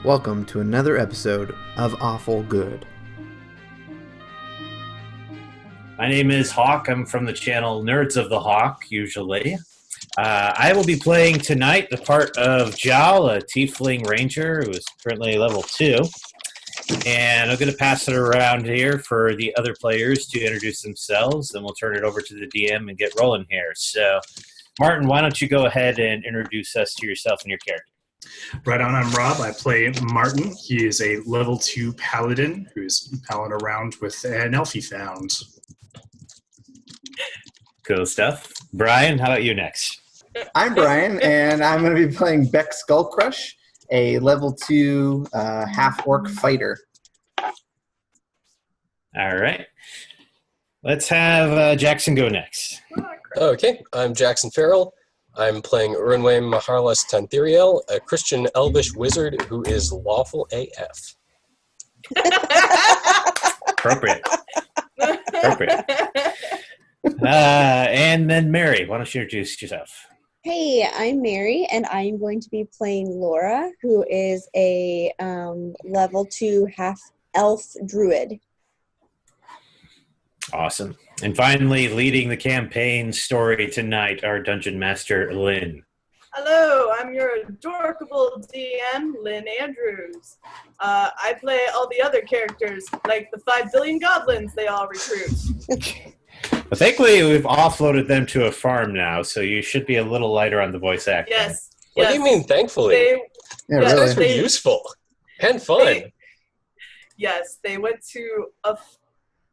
Welcome to another episode of Awful Good. My name is Hawk. I'm from the channel Nerds of the Hawk, usually. I will be playing tonight the part of Jal, a Tiefling Ranger who is currently level 2. And I'm going to pass it around here for the other players to introduce themselves, and we'll turn it over to the DM and get rolling here. So, Martin, why don't you go ahead and introduce us to yourself and your character? Right on, I'm Rob. I play Martin. He is a level 2 paladin who's palling around with an elf he found. Cool stuff. Brian, how about you next? I'm Brian, and I'm going to be playing Beck Skullcrush, a level 2 half-orc fighter. All right. Let's have Jackson go next. Okay, I'm Jackson Farrell. I'm playing Urinway Maharlas Tanthiriel, a Christian Elvish wizard who is lawful AF. Appropriate. And then Mary, why don't you introduce yourself? Hey, I'm Mary, and I'm going to be playing Laura, who is a level 2 half-elf druid. Awesome. And finally, leading the campaign story tonight, our Dungeon Master, Lynn. Hello, I'm your adorable DM, Lynn Andrews. I play all the other characters, like the 5 billion goblins they all recruit. Well, thankfully, we've offloaded them to a farm now, so you should be a little lighter on the voice acting. Yes. What do you mean, thankfully? Yeah, Those were really. useful and fun. Yes, they went to a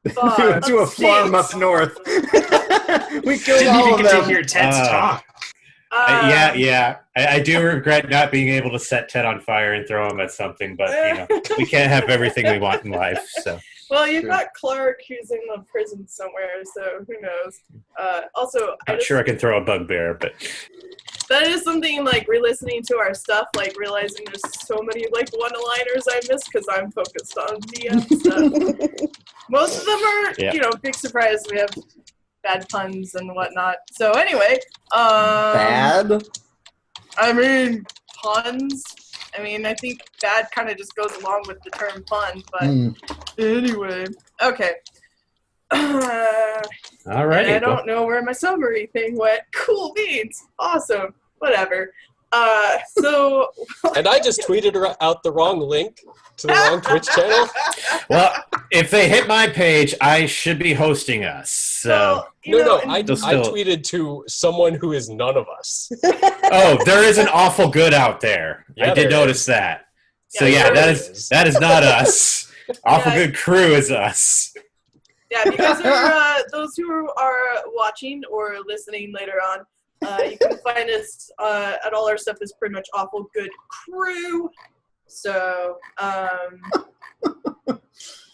We farm. went to a farm up north. We killed Didn't all even of get to them. hear Ted's talk. Yeah. I do regret not being able to set Ted on fire and throw him at something, but we can't have everything we want in life. So. Well, you've got Clark who's in the prison somewhere, so who knows. Also, Not sure I can throw a bugbear, but that is something, like, re-listening to our stuff, like, realizing there's so many, like, one-liners I missed because I'm focused on DM stuff. Most of them are, big surprise. We have bad puns and whatnot. So anyway. Bad? I mean, puns. I mean, I think bad kind of just goes along with the term fun, but anyway. Okay. all righty. I don't know where my summary thing went. Cool beans. Awesome. Whatever. And I just tweeted out the wrong link to the wrong Twitch channel. Well, if they hit my page, I should be hosting us. So. I tweeted to someone who is none of us. Oh, there is an awful good out there. Yeah, I did there notice is. that. So Yeah, that is not us. Awful good crew is us. Yeah, if you guys are those who are watching or listening later on, you can find us at all our stuff is pretty much Awful Good Crew. So,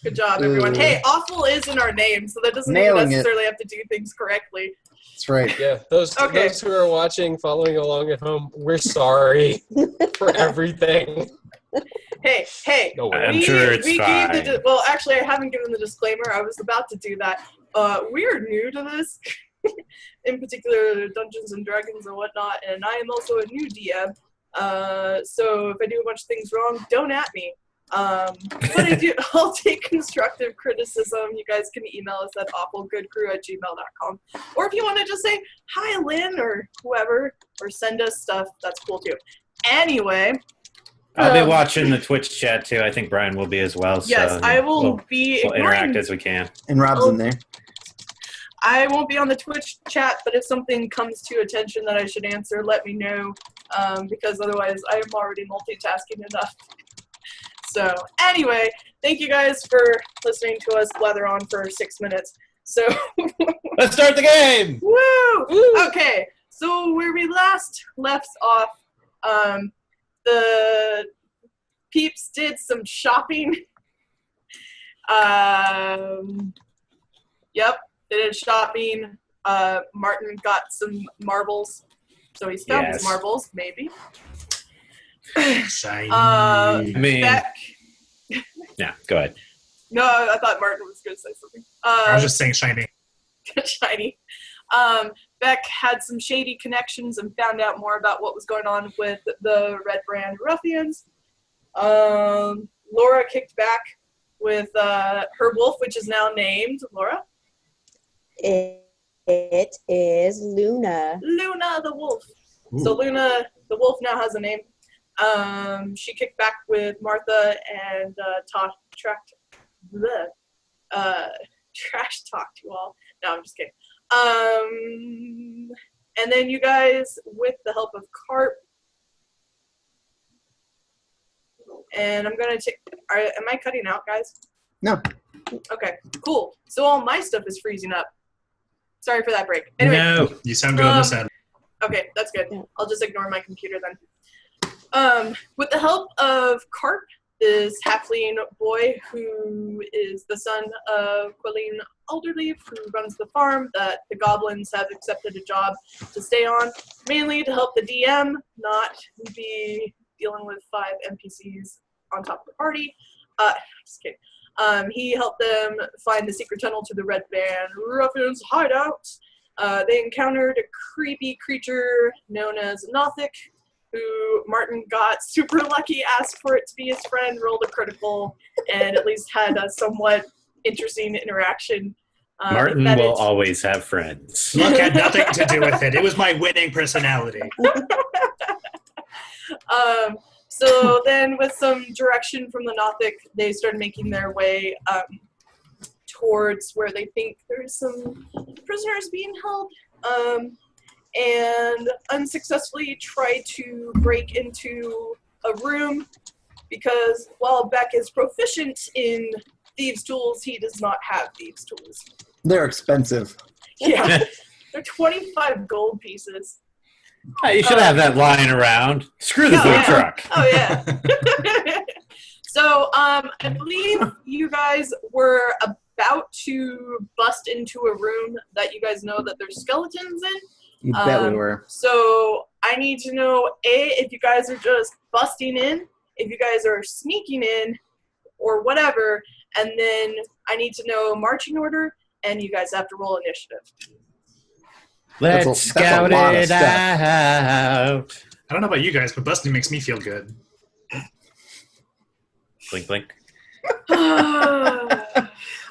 good job, everyone. Hey, awful is in our name, so that doesn't mean we necessarily have to do things correctly. That's right. Yeah, those who are watching, following along at home, we're sorry for everything. Hey, No way. I'm sure it's fine. Well, actually, I haven't given the disclaimer. I was about to do that. We're new to this, in particular Dungeons and Dragons and whatnot, and I am also a new DM. So if I do a bunch of things wrong, don't at me. But I'll take constructive criticism. You guys can email us at awfulgoodcrew@gmail.com. Or if you want to just say, hi, Lynn, or whoever, or send us stuff, that's cool too. Anyway. I'll be watching the Twitch chat too. I think Brian will be as well. Yes, so, I will be. We'll interact as we can. And Rob's in there. I won't be on the Twitch chat, but if something comes to attention that I should answer, let me know, because otherwise I am already multitasking enough. So anyway, thank you guys for listening to us blather on for 6 minutes. So Let's start the game! Woo! Okay, so where we last left off, the peeps did some shopping. Yep, they did shopping. Martin got some marbles, so he's found his marbles, maybe. Shiny. Beck. Yeah, go ahead. No, I thought Martin was going to say something. I was just saying shiny. Shiny. Beck had some shady connections and found out more about what was going on with the Red Brand Ruffians. Laura kicked back with her wolf, which is now named Laura. It is Luna. Luna the wolf. Ooh. So Luna the wolf now has a name. She kicked back with Martha and trash talked you all. No, I'm just kidding. And then you guys, with the help of Carp, and I'm gonna take. Am I cutting out, guys? No. Okay, cool. So all my stuff is freezing up. Sorry for that break. Anyway, No. You sound good on this end. okay, that's good. I'll just ignore my computer then. With the help of Carp, this halfling boy who is the son of Quilleen Alderleaf, who runs the farm that the goblins have accepted a job to stay on, mainly to help the DM not be dealing with 5 NPCs on top of the party. Just kidding. He helped them find the secret tunnel to the Red Brand Ruffian's hideout. They encountered a creepy creature known as Nothic, who Martin got super lucky, asked for it to be his friend, rolled a critical, and at least had a somewhat interesting interaction. Martin will always have friends. Luck had nothing to do with it. It was my winning personality. So then with some direction from the Nothic, they started making their way towards where they think there's some prisoners being held, and unsuccessfully tried to break into a room because while Beck is proficient in thieves' tools, he does not have thieves' tools. They're expensive. Yeah, they're 25 gold pieces. Oh, you should have that lying around. Screw the food truck. Oh, yeah. So, I believe you guys were about to bust into a room that you guys know that there's skeletons in. You bet we were. So, I need to know, A, if you guys are just busting in, if you guys are sneaking in, or whatever, and then I need to know marching order, and you guys have to roll initiative. Let's scout it out. I don't know about you guys, but busting makes me feel good. Blink, blink.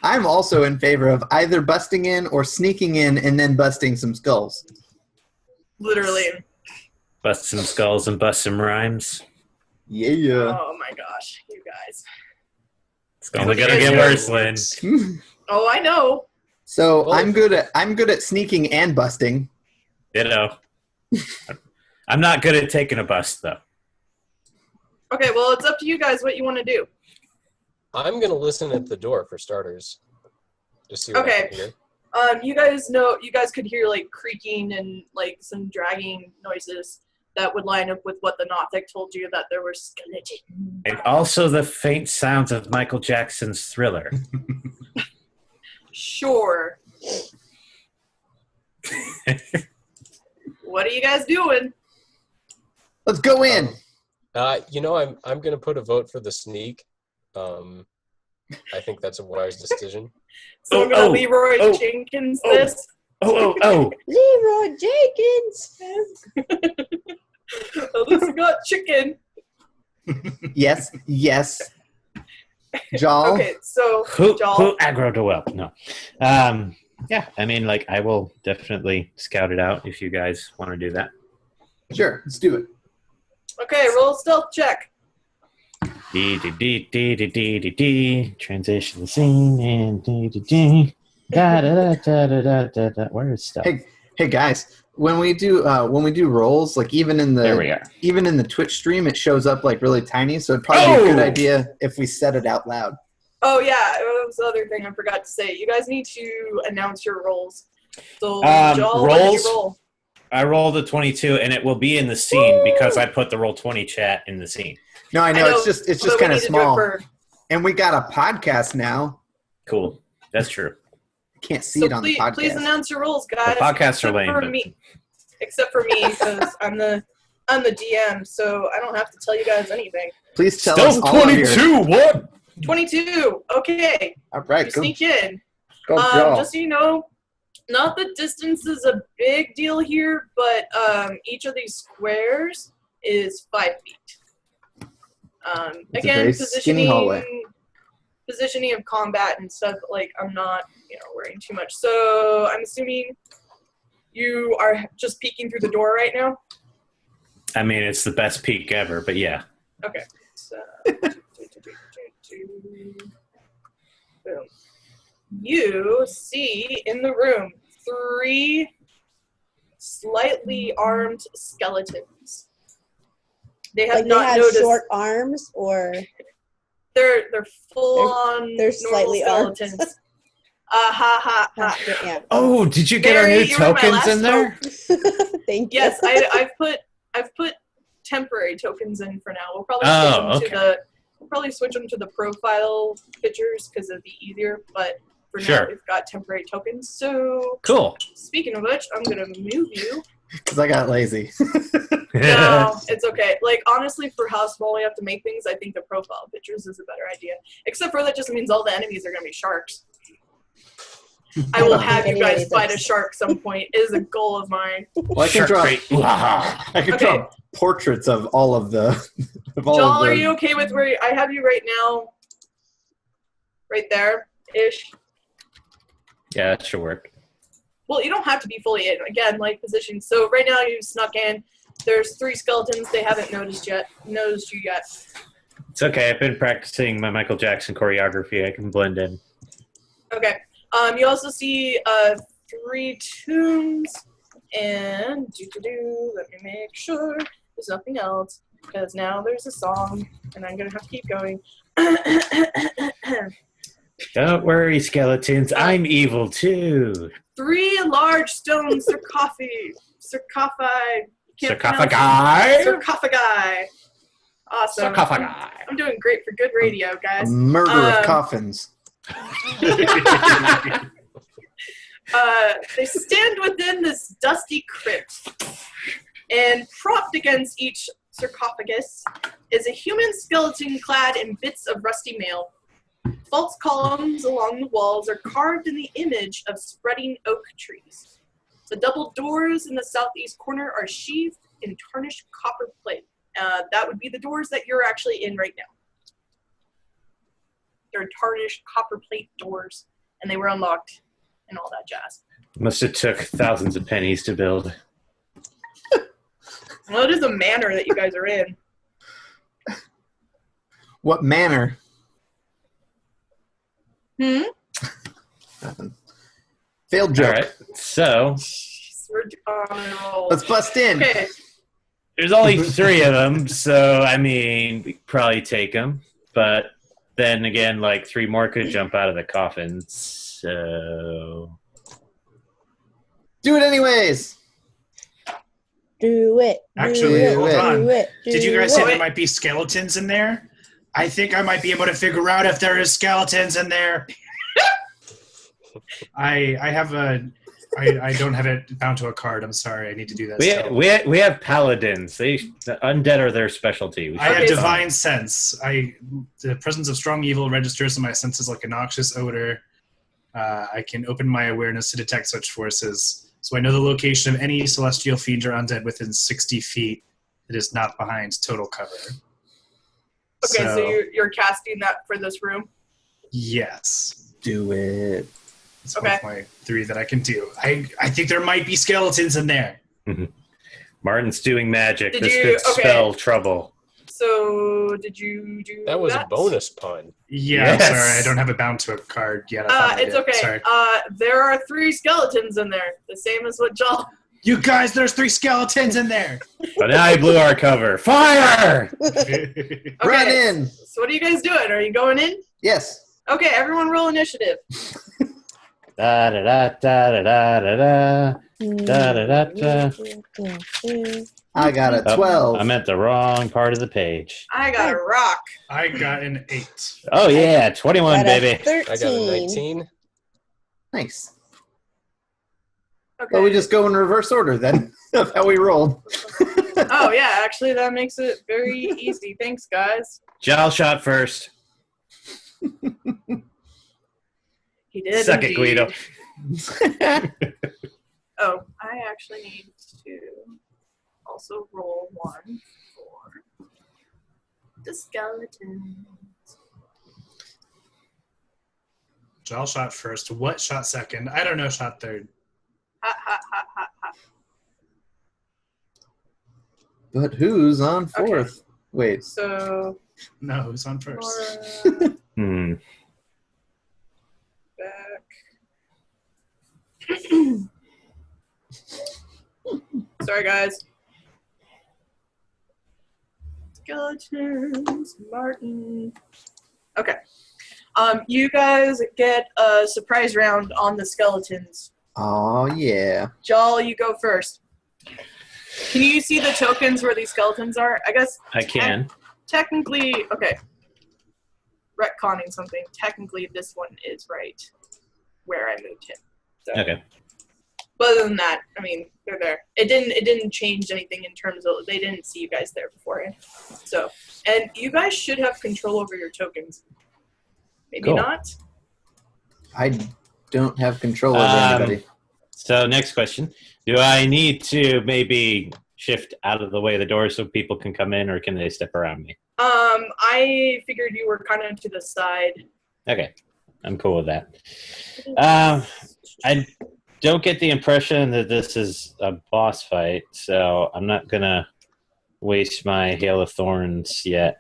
I'm also in favor of either busting in or sneaking in and then busting some skulls. Literally. Bust some skulls and bust some rhymes. Yeah. Oh my gosh, you guys. It's only gonna get worse, Lynn. Oh, I know. So Well, I'm good at sneaking and busting. Ditto. I'm not good at taking a bust, though. Okay, well, it's up to you guys what you want to do. I'm gonna listen at the door for starters. Just see what I Okay. can hear. You guys could hear like creaking and like some dragging noises that would line up with what the Nothic told you that there were skeletons. And also the faint sounds of Michael Jackson's Thriller. Sure. What are you guys doing? Let's go in. I'm gonna put a vote for the sneak. I think that's a wise decision. So I'm gonna Leroy Jenkins this. Oh. Leroy Jenkins. Alyssa got chicken. Yes. Jaw. Okay, so Who Jal. aggroed the well? No. Yeah, I mean, like, I will definitely scout it out if you guys want to do that. Sure, let's do it. Okay, roll a stealth check. D. Transition scene and D. Da. Where is stuff? Hey guys, when we do rolls, like There we are. even in the Twitch stream, it shows up like really tiny. So it'd probably be a good idea if we said it out loud. Oh yeah, that was the other thing I forgot to say. You guys need to announce your rolls. So Jal, what did you roll? I rolled a 22, and it will be in the scene because I put the roll 20 chat in the scene. No, I know it's just but kind we of need to do it small. And we got a podcast now. Cool. That's true. Can't see So it on the podcast. please announce your rolls, guys. The podcasts are except lame, for but- me. Except for me, because I'm the DM, so I don't have to tell you guys anything. Please tell us all of your... 22, what? 22. Okay. All right, You go, sneak in. go Jaw. Just so you know, not that distance is a big deal here, but each of these squares is 5 feet. It's a Again, very skinny hallway. positioning of combat and stuff, like, I'm not, worrying too much. So I'm assuming you are just peeking through the door right now? I mean, it's the best peak ever, but yeah. Okay. So, boom. You see in the room 3 slightly armed skeletons. They have They not have noticed. short arms, or They're full on. they're slightly armed. skeletons. Ha ha ha. Yeah. Oh, did you get our Mary, new you were my tokens last in there? Thank you. Yes, I've put temporary tokens in for now. We'll probably switch them to the profile pictures because it'd be easier. But for now, we've got temporary tokens. So Cool. speaking of which, I'm gonna move you. Because I got lazy. No, it's okay. Like, honestly, for how small we have to make things, I think the profile pictures is a better idea. Except for that just means all the enemies are gonna be sharks. I will have you guys fight a shark some point. It is a goal of mine. Well, I can draw portraits of all of the. Joel, are you okay with where I have you right now? Right there, ish. Yeah, that should work. Well, you don't have to be fully in. Again, like position. So right now you snuck in. There's 3 skeletons. They haven't noticed you yet. It's okay. I've been practicing my Michael Jackson choreography. I can blend in. Okay. You also see 3 tombs, and let me make sure there's nothing else, because now there's a song, and I'm gonna have to keep going. Don't worry, skeletons. I'm evil too. 3 large stone sarcophagi. Awesome. Sarcophagi. I'm doing great for good radio, guys. A murder of coffins. They stand within this dusty crypt, and propped against each sarcophagus is a human skeleton clad in bits of rusty mail. False columns along the walls are carved in the image of spreading oak trees. The double doors in the southeast corner are sheathed in tarnished copper plate. That would be the doors that you're actually in right now. They're tarnished copper plate doors, and they were unlocked and all that jazz. Must have took thousands of pennies to build. Well, it is a manor that you guys are in. What manor? Nothing. Failed joke. All right, so We're on a roll. Let's bust in. Okay. there's only 3 of them, so I mean, we could probably take them. But then again, like 3 more could jump out of the coffins. So Do it anyways. Do it. Actually, hold on. Did you guys say it. there might be skeletons in there? I think I might be able to figure out if there is skeletons in there. I don't have it bound to a card. I'm sorry. I need to do that. we have paladins. The undead are their specialty. I have divine sense. The presence of strong evil registers in my senses like a noxious odor. I can open my awareness to detect such forces. So I know the location of any celestial fiend or undead within 60 feet that is not behind total cover. Okay, so you're casting that for this room? Yes. Do it. It's one of my 3 that I can do. I think there might be skeletons in there. Martin's doing magic. Did this you- could spell trouble. So, did you do That was a bonus pun. Yeah, Yes. I'm sorry. I don't have it bound to a card yet. It's okay. Sorry. There are 3 skeletons in there, the same as what Joel. You guys, there's 3 skeletons in there. But now he blew our cover. Fire! Run in. So what are you guys doing? Are you going in? Yes. Okay, everyone roll initiative. Da da da da da da da da da da da. I got a Oh, 12. I'm at the wrong part of the page. I got a rock. I got an 8. Oh yeah, 21, baby. 13. I got a 19. Nice. Okay. Well, we just go in reverse order then of how we rolled. Oh yeah, actually that makes it very easy. Thanks, guys. Jal shot first. He did. Suck it, indeed. Guido. Oh, I actually need to also roll 1 for the skeleton. Jal shot first. What shot second? I don't know. Shot third. Ha ha ha ha ha. But who's on fourth? Wait. So No, who's on first? Laura Hmm. back. Sorry, guys. Skeletons, Martin. Okay. You guys get a surprise round on the skeletons. Oh, yeah. Jal, you go first. Can you see the tokens where these skeletons are? I guess I can. technically, okay. Retconning something. Technically, this one is right where I moved him. So. Okay. But other than that, I mean, they're there. It didn't change anything in terms of they didn't see you guys there beforehand. So, and you guys should have control over your tokens. Maybe Cool. not. I don't have control over anybody. So next question. Do I need to maybe shift out of the way of the door so people can come in, or can they step around me? I figured you were kind of to the side. Okay. I'm cool with that. I don't get the impression that this is a boss fight, so I'm not going to waste my Hail of Thorns yet.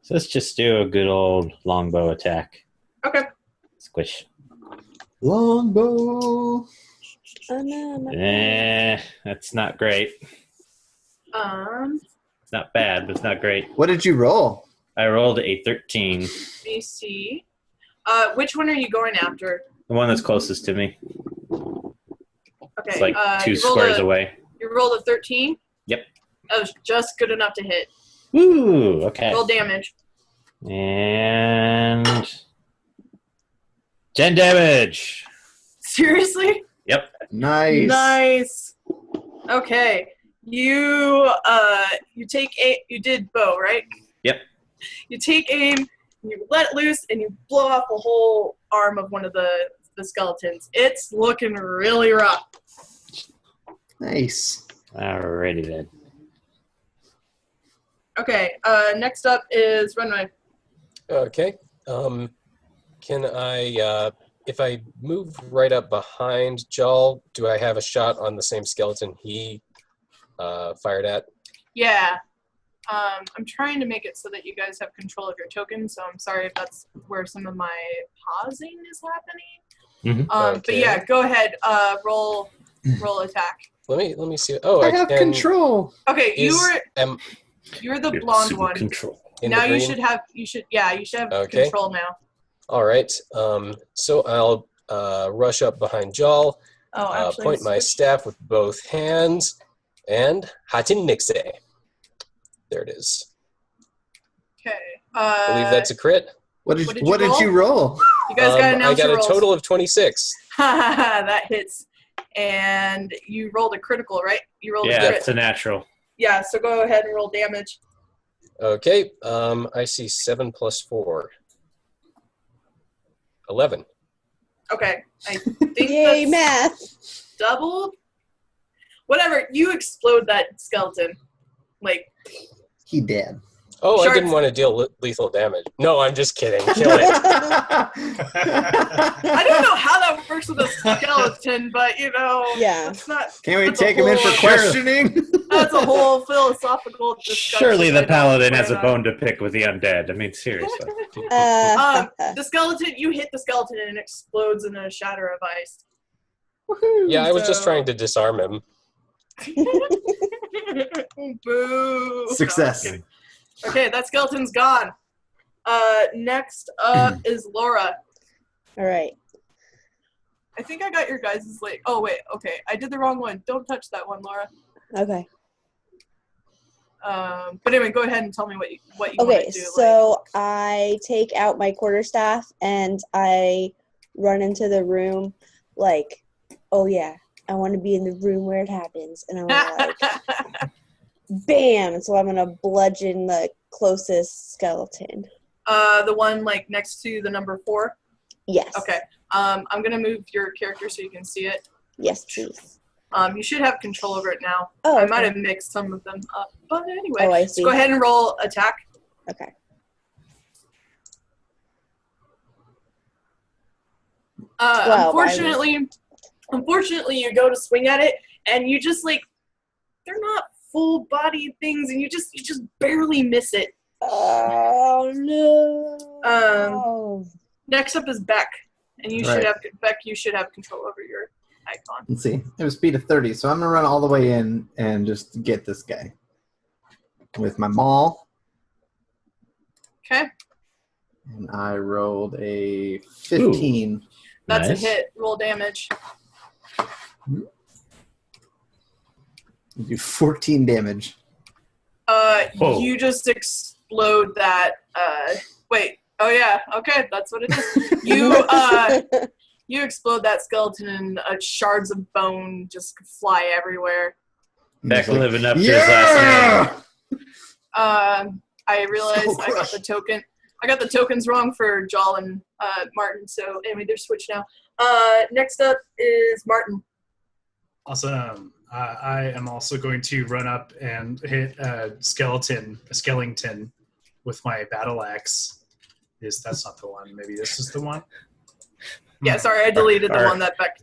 So let's just do a good old longbow attack. Okay. Squish. Longbow. Oh no, That's not great. It's not bad, but it's not great. What did you roll? I rolled a 13. BC. Which one are you going after? The one that's closest to me. Okay. It's like 2 you rolled squares away. You rolled a 13? Yep. That was just good enough to hit. Woo! Okay. Roll damage. And 10 damage. Seriously? Yep. Nice. Nice. Okay. You take aim. You did bow, right? Yep. You take aim. You let loose, and you blow off the whole arm of one of the skeletons. It's looking really rough. Nice. Alrighty then. Okay. Next up is Runway. Okay. Can I, if I move right up behind Jal, do I have a shot on the same skeleton he fired at? Yeah. I'm trying to make it so that you guys have control of your tokens, so I'm sorry if that's where some of my pausing is happening. Mhm. But yeah, go ahead. Roll attack. Let me see. Oh, I have can, control. Okay, am you're the Get blonde super one. Control. in Now the you green? should have Okay. control now. All right. So I'll rush up behind Jal, Oh, actually, point my switch. staff with both hands, and Hatin Nixe. There it is. Okay. I believe that's a crit. What What did did you you roll? You guys got to I announce got your a rolls. total of 26. That hits. And you rolled a critical, right? You rolled a Yeah, crit. it's a natural. Yeah, so go ahead and roll damage. Okay. I see 7 plus 4. 11. Okay. I think Yay, that's math. doubled. Whatever. You explode that skeleton. Like, He did. Oh, I Sharks- didn't want to deal lethal damage. No, I'm just kidding. Kill it. I don't know how that works with a skeleton, but Yeah. it's not. Can we That's a take him in for whole- questioning? That's a whole philosophical discussion. Surely the I don't paladin has a plan on. bone to pick with the undead. I mean, seriously. The skeleton, you hit the skeleton and it explodes in a shatter of ice. Yeah, I was just So- trying to disarm him. Boo. Success. No, I'm kidding. Okay, that skeleton's gone. Next up is Laura. All right. I think I got your guys' like. Oh wait, okay, I did the wrong one. Don't touch that one, Laura. Okay. But anyway, go ahead and tell me what you want Okay, to do. so I take out my quarterstaff and I run into the room like, oh yeah, I want to be in the room where it happens. And I'm like, bam! And so I'm going to bludgeon the closest skeleton. The one like next to the number 4. Yes. Okay. I'm gonna move your character so you can see it. Yes, please. You should have control over it now. Oh, I okay. might have mixed some of them up, but anyway. Oh, I So see. go ahead and roll attack. Okay. Unfortunately, you go to swing at it, and you just like they're not full body things, and you just barely miss it. Oh no. Next up is Beck, and you Right. should have control over your icon. Let's see. I have a speed of 30, so I'm going to run all the way in and just get this guy. With my maul. Okay, And I rolled a 15. Ooh. that's Nice. a hit. Roll damage. Do 14 damage. Whoa. You just explode that. Wait. Oh yeah. Okay, that's what it is. You explode that skeleton, and shards of bone just fly everywhere. Beck He's like, living up to his last name. I realized Skull I got Crush. the token. I got the tokens wrong for Jal and Martin. So anyway, they're switched now. Next up is Martin. Awesome. I am also going to run up and hit a skeleton with my battle axe. That's not the one. Maybe this is the one. Yeah, sorry, I deleted the Are- one that Beck.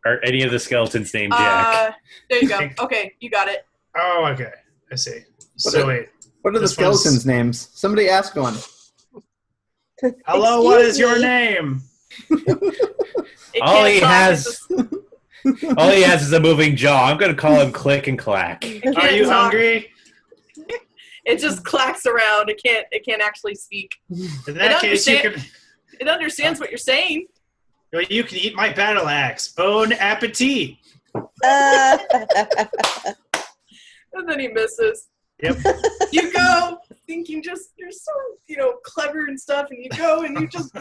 Are any of the skeletons named Jack? There you go. Okay, you got it. Oh, okay. I see. So wait. What are the This skeletons' one's- names? Somebody ask one. Hello, what is Excuse your me. name? It All can't he talk, has- it just- All he has is a moving jaw. I'm going to call him Click and Clack. it Are can't you talk. hungry? It just clacks around. It can't actually speak. In that case, you understand- can. It understands what you're saying. Well, you can eat my battle axe. Bon appetit. And then he misses. Yep. You go thinking you're so clever and stuff, and you go and you just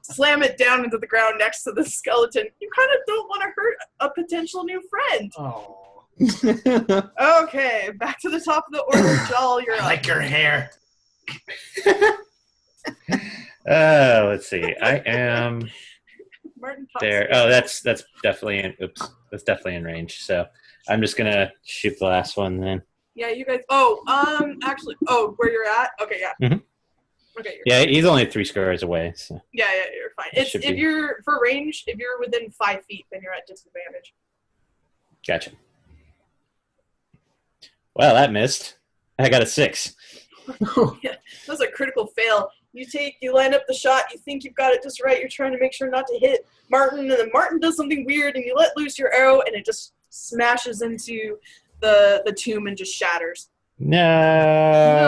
slam it down into the ground next to the skeleton. You kind of don't want to hurt a potential new friend. Oh, Okay, back to the top of the order. Jal, you're I up. like your hair. Let's see. I am Martin pops there. in. Oh, that's definitely in. Oops, that's definitely in range. So I'm just gonna shoot the last one then. Yeah, you guys. Actually, where you're at? Okay, yeah. Mhm. Okay, you're Yeah, he's only 3 squares away. So yeah, you're fine. It It's should if be. you're for range, if you're within 5 feet, then you're at disadvantage. gotcha. Well, that missed. I got a 6. That's a critical fail. You line up the shot, you think you've got it just right, you're trying to make sure not to hit Martin, and then Martin does something weird, and you let loose your arrow, and it just smashes into the tomb and just shatters. No.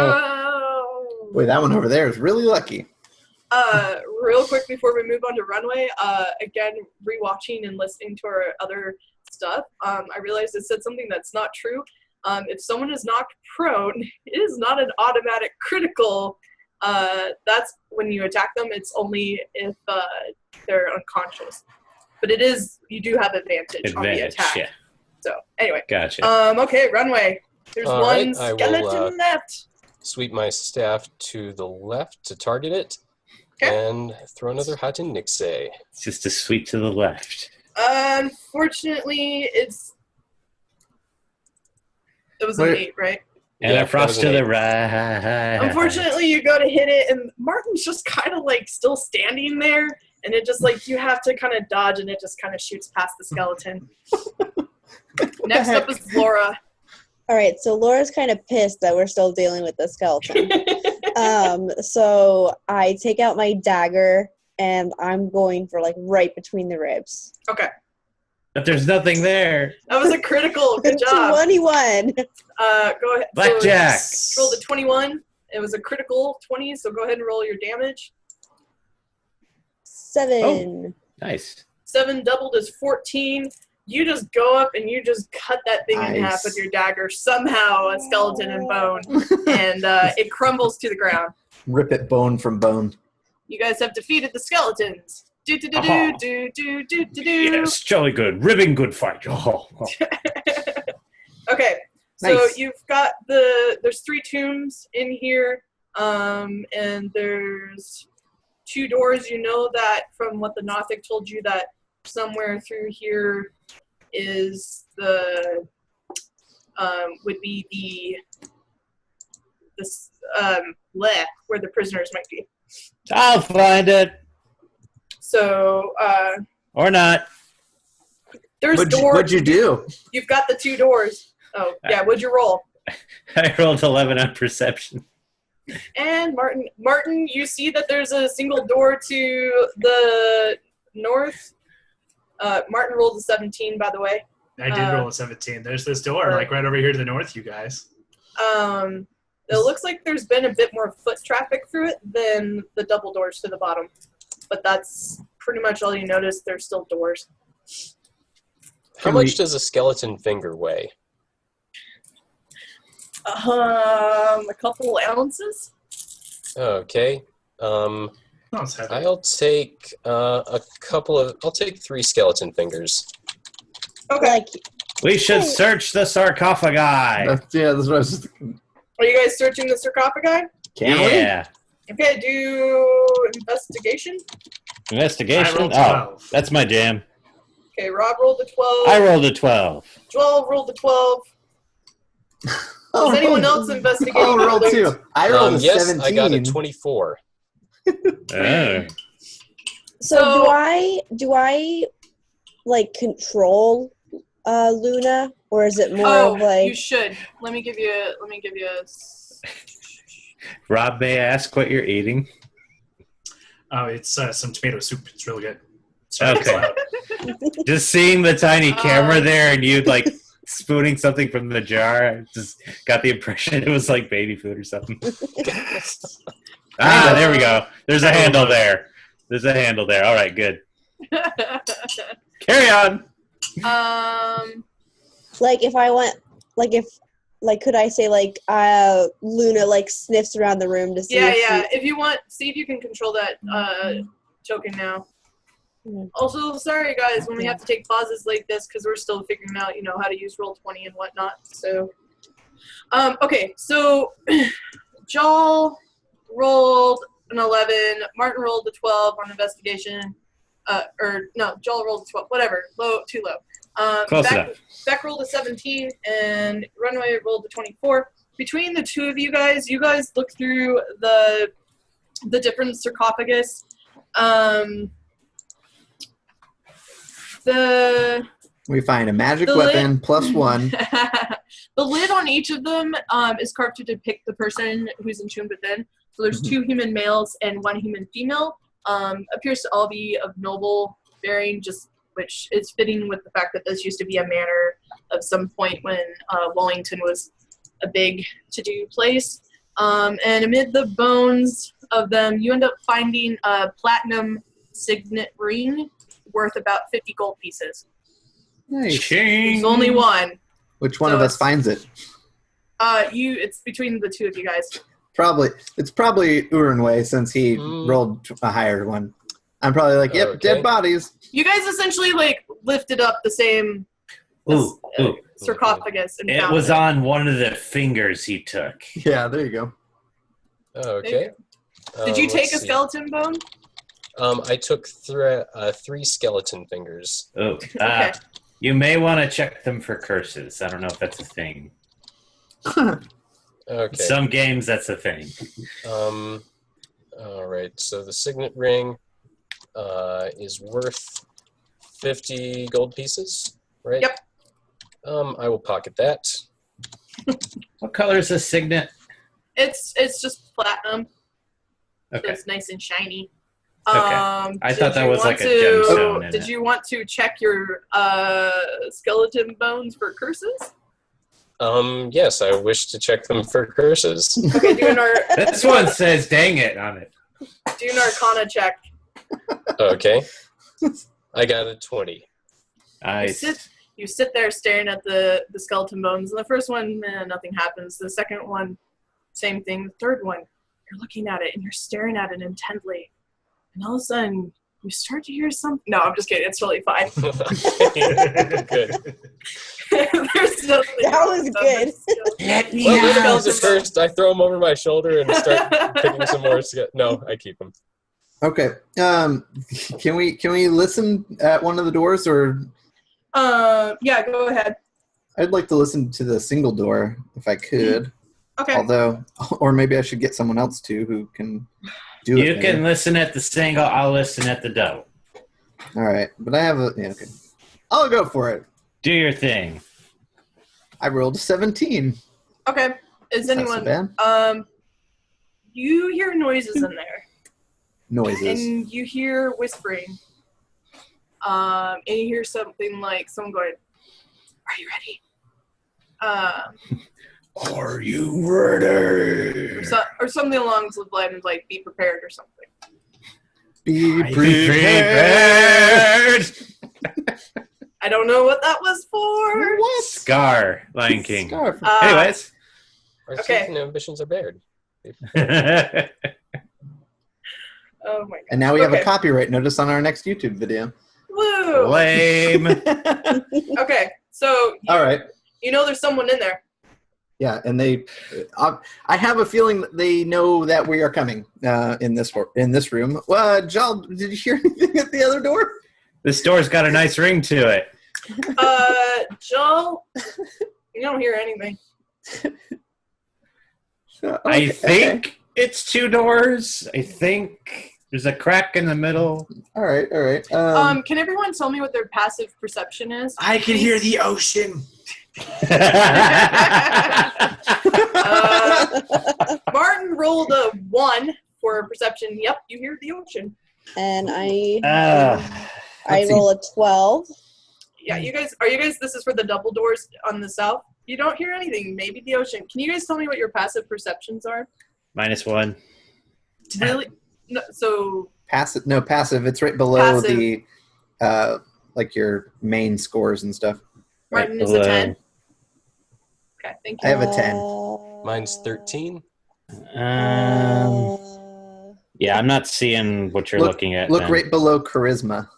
No! Boy, that one over there is really lucky. Real quick before we move on to Runway, again, rewatching and listening to our other stuff, I realized it said something that's not true. If someone is knocked prone, it is not an automatic critical. That's when you attack them. It's only if they're unconscious. But it is, you do have advantage on the Advantage. attack. Yeah. So anyway, Gotcha. Okay, Runway. There's All one right, I will, skeleton left. Sweep my staff to the left to target it, Okay. and throw another hot in Nixay. It's just a sweep to the left. Unfortunately, it was an Wait. 8, right? And Yeah, a frost that was to an the right. Unfortunately, you go to hit it, and Martin's just kind of like still standing there, and it just like you have to kind of dodge, and it just kind of shoots past the skeleton. Next up is Laura. All right, so Laura's kind of pissed that we're still dealing with the skeleton. So I take out my dagger, and I'm going for like right between the ribs. Okay, But there's nothing there. that was a critical. Good job. 21. Go ahead. Blackjack. So, roll the 21. It was a critical 20, so go ahead and roll your damage. 7. Nice. 7 doubled is 14. You just go up and you just cut that thing in half Nice. with your dagger. Somehow, a skeleton and bone, and it crumbles to the ground. Rip it bone from bone. You guys have defeated the skeletons. Do do do Aha. do do do do do. Yes, jolly good. Ribbing good fight. Oh, oh. Okay, so Nice. you've got there's 3 tombs in here, and there's 2 doors. You know that from what the Nothic told you that somewhere through here is would be the this where the prisoners might be. I'll find it. So Or not. there's doors. What'd you do? You've got the 2 doors. Oh yeah, what'd you roll? I rolled 11 on perception. And Martin, you see that there's a single door to the north. Martin rolled a 17, by the way. I did roll a 17. There's this door, like right over here to the north, you guys. It looks like there's been a bit more foot traffic through it than the double doors to the bottom. But that's pretty much all you notice. There's still doors. How much does a skeleton finger weigh? A couple ounces. Okay. It's heavy. I'll take I'll take 3 skeleton fingers. Okay. Like, We should search the sarcophagi. That's what I was just thinking. Are you guys searching the sarcophagi? Can we? Yeah. Okay, do investigation. I Investigation? rolled Oh, 12. that's my jam. Okay, Rob rolled a 12. I rolled a 12. Joel rolled a 12. Does anyone else investigate? Oh, roll 2. I rolled a Yes, 17. I got a 24. Oh. so do I like control Luna, or is it more Oh, of like you should. Let me give you a Rob, may I ask what you're eating? Oh, it's some tomato soup. It's really good. Okay. Just seeing the tiny camera there and you like spooning something from the jar, I just got the impression it was like baby food or something. There we go. There's a handle there. There's a handle there. All right, good. Carry on. like if I went could I say like Luna like sniffs around the room to see Yeah, if yeah. If you want, see if you can control that token now. Also, sorry guys, when we have to take pauses like this because we're still figuring out, how to use Roll20 and whatnot. So, okay, so Jal rolled an 11, Martin rolled a 12 on investigation. Jal rolled a 12, whatever, too low. Close enough. Beck rolled a 17, and Runway rolled a 24. Between the two of you guys look through the different sarcophagus. We find a magic the weapon lid- +1. The lid on each of them is carved to depict the person who's entombed within. So there's 2 human males and 1 human female. Appears to all be of noble bearing, which is fitting with the fact that this used to be a manor of some point when Wallington was a big to-do place. And amid the bones of them, you end up finding a platinum signet ring worth about 50 gold pieces. Nice. There's only one. Which one of us finds it? It's between the two of you guys. It's probably Urinway since he rolled a higher one. I'm probably like, yep, Okay. dead bodies. You guys essentially lifted up the same sarcophagus and It found was on one of the fingers he took. Yeah, there you go. Okay. Did you take let's a see. skeleton bone? I took 3 skeleton fingers. Oh, Okay. You may want to check them for curses. I don't know if that's a thing. Okay. Some games, that's a thing. All right. So the signet ring is worth 50 gold pieces, right? Yep. I will pocket that. What color is this signet? It's just platinum. So Okay. it's nice and shiny. Okay. I thought that was like a gemstone in Did it. you want to check your skeleton bones for curses? Yes, I wish to check them for curses. Okay, This one says "dang it" on it. do an Arcana check. Okay. I got a 20. Nice. You sit there staring at the skeleton bones. And the first one, nothing happens. The second one, same thing. The third one, you're looking at it and you're staring at it intently. And all of a sudden, you start to hear something. No, I'm just kidding. It's totally fine. Good. There's nothing. That was good. Let me Well, out. what happens at first? I throw them over my shoulder and start picking some more. No, I keep them. Okay. Can we listen at one of the doors, or Yeah, go ahead. I'd like to listen to the single door if I could. Okay. Although, or maybe I should get someone else too who can do it. You maybe. can listen at the single. I'll listen at the double. All right, but I have a okay. I'll go for it. Do your thing. I rolled a 17. Okay. Is That's anyone? not so bad. You hear noises in there, Noises. and you hear whispering. And you hear something like someone going, "Are you ready?" Are you ready? Or something along those lines, like "Be prepared" or something. Be Prepared. I don't know what that was for. What? Scar, Lion King. Scarf. Anyways. Our Okay. season ambitions are bared. Oh my god. And now we have a Okay. copyright notice on our next YouTube video. Woo! Lame. Okay, so All right. you know there's someone in there. Yeah, and I have a feeling that they know that we are coming in this room. Jal, did you hear anything at the other door? This door's got a nice ring to it. Joel, you don't hear anything. I think it's 2 doors. I think there's a crack in the middle. All right. Can everyone tell me what their passive perception is? I can hear the ocean. Martin rolled a 1 for perception. Yep, you hear the ocean. And I let's see. roll a 12. Yeah, you guys, this is for the double doors on the south? You don't hear anything, maybe the ocean. Can you guys tell me what your passive perceptions are? -1. Really? No, so, Passive. No, passive. It's right below Passive. the like your main scores and stuff. Martin Right is a below. 10. Okay, thank I you. have a 10. Mine's 13. Yeah, I'm not seeing what you're looking at. Look then. right below charisma.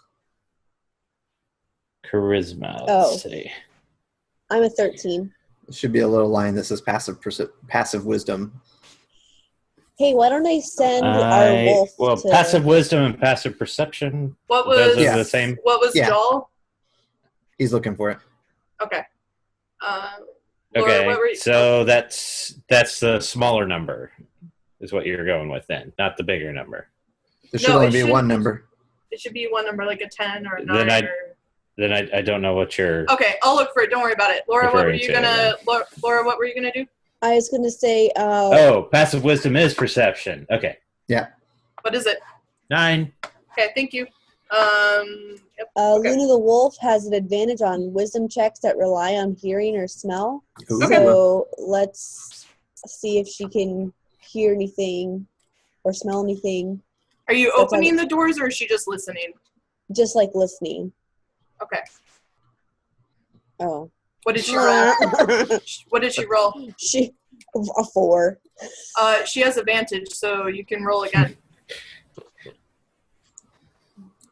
Charisma. Oh. Let's see. I'm a 13. It should be a little line that says passive wisdom. Hey, why don't I send our wolf Well, to... passive wisdom and passive perception. What Those was are the same. What was Yeah. Joel? He's looking for it. Okay. Laura, Okay, what were you- so that's the smaller number, is what you're going with then, not the bigger number. There should No, only it be should- one number. It should be one number, like a 10 or a Then 9 Then I don't know what you're. Okay, I'll look for it. Don't worry about it. Laura, what were Referring you to, gonna? Laura, what were you gonna do? I was going to say... Oh, passive wisdom is perception. Okay, What is it? 9. Okay, thank you. Yep. Okay. Luna the wolf has an advantage on wisdom checks that rely on hearing or smell. Ooh. Okay. So let's see if she can hear anything or smell anything. Are you That's opening the doors or is she just listening? Just like listening. Okay. Oh. What did she roll? What did she roll? She a 4. She has advantage, so you can roll again.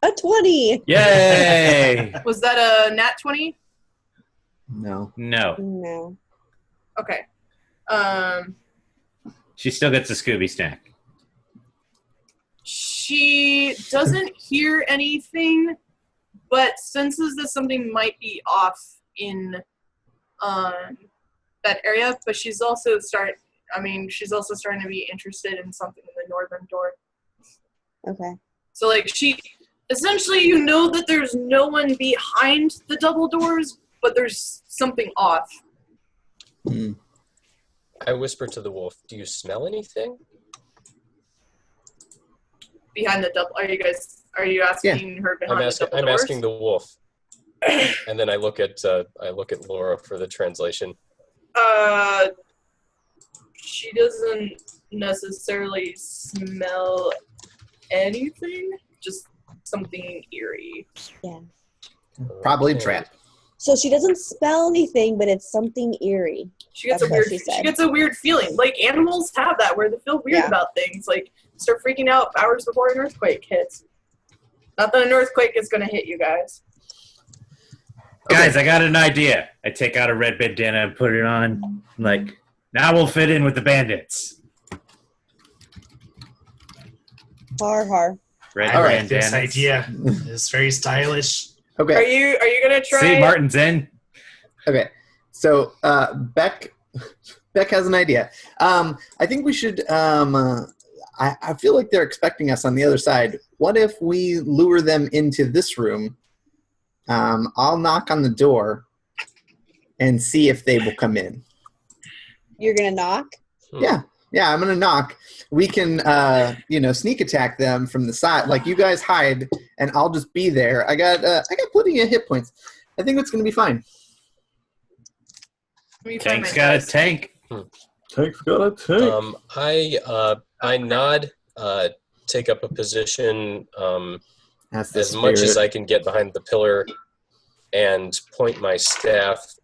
A 20. Yay! Was that a nat 20? No. No, No. Okay. she still gets a Scooby snack. She doesn't hear anything, but senses that something might be off in that area. But she's also starting to be interested in something in the northern door. Okay. So, like, essentially, you know that there's no one behind the double doors, but there's something off. Hmm. I whisper to the wolf, "Do you smell anything?" Behind the double, are you asking her behind the double I'm doors? asking the wolf, and then I look at Laura for the translation. She doesn't necessarily smell anything, just something eerie. Yeah. Probably a Okay. trap. So she doesn't smell anything, but it's something eerie. She gets That's a what weird. she said. She gets a weird feeling. Like animals have that, where they feel weird Yeah. about things. Like start freaking out hours before an earthquake hits. Not that an earthquake is going to hit you guys. Guys, I got an idea. I take out a red bandana and put it on. Like, now we'll fit in with the bandits. Har. Red I like bandanas. this idea. It's very stylish. Okay. Are you going to try? See, Martin's in. Okay. So Beck Beck has an idea. I think we should. I feel like they're expecting us on the other side. What if we lure them into this room? I'll knock on the door and see if they will come in. You're gonna knock? Yeah, I'm gonna knock. We can, sneak attack them from the side. Like you guys hide, and I'll just be there. I got plenty of hit points. I think it's gonna be fine. Tank's got a tank. Tank's got a tank. I nod, take up a position As much as I can get behind the pillar, and point my staff,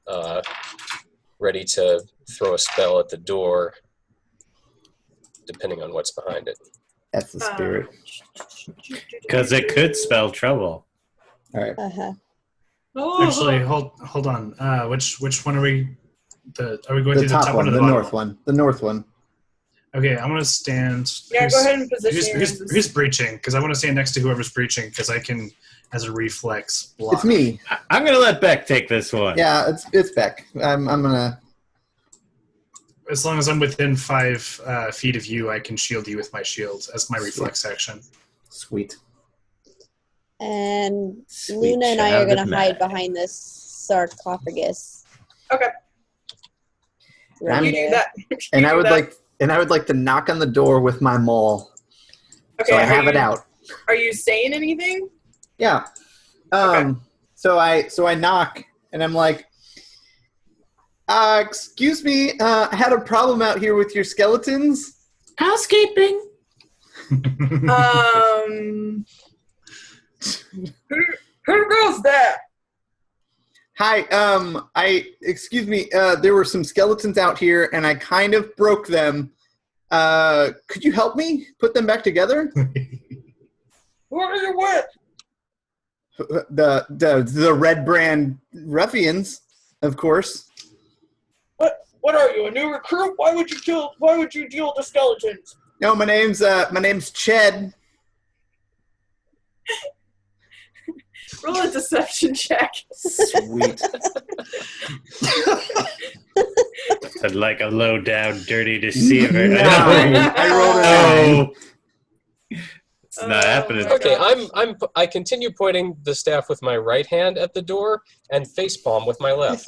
ready to throw a spell at the door, depending on what's behind it. That's the spirit. Because it could spell trouble. All right. Uh-huh. Actually, hold on. Which one are we? Are we going The to the top top one, or the bottom north one. The north one. Okay, I'm gonna stand. Yeah, go ahead and position. Who's breaching? Because I want to stand next to whoever's breaching, because I can, as a reflex, block. It's me. I'm going to let Beck take this one. Yeah, it's Beck. I'm gonna. As long as I'm within 5 feet of you, I can shield you with my shield as my reflex action. Sweet. And Sweet Luna and I are child gonna of hide magic. behind this sarcophagus. Okay. Right You do there. that. And You I do would that. like to knock on the door with my maul, Okay, so I are have it you- out. Are you saying anything? Yeah. Okay. So I knock and I'm like, excuse me, I had a problem out here with your skeletons. Housekeeping. Who goes there? Hi, excuse me, there were some skeletons out here and I kind of broke them. Could you help me put them back together? What are you with? The Red Brand Ruffians, of course. What are you, a new recruit? Why would you deal with the skeletons? No, my name's Ched. Roll a deception check. Sweet. Like a low down, dirty deceiver. No, I rolled a No. It's not happening. Okay, I continue pointing the staff with my right hand at the door and facepalm with my left.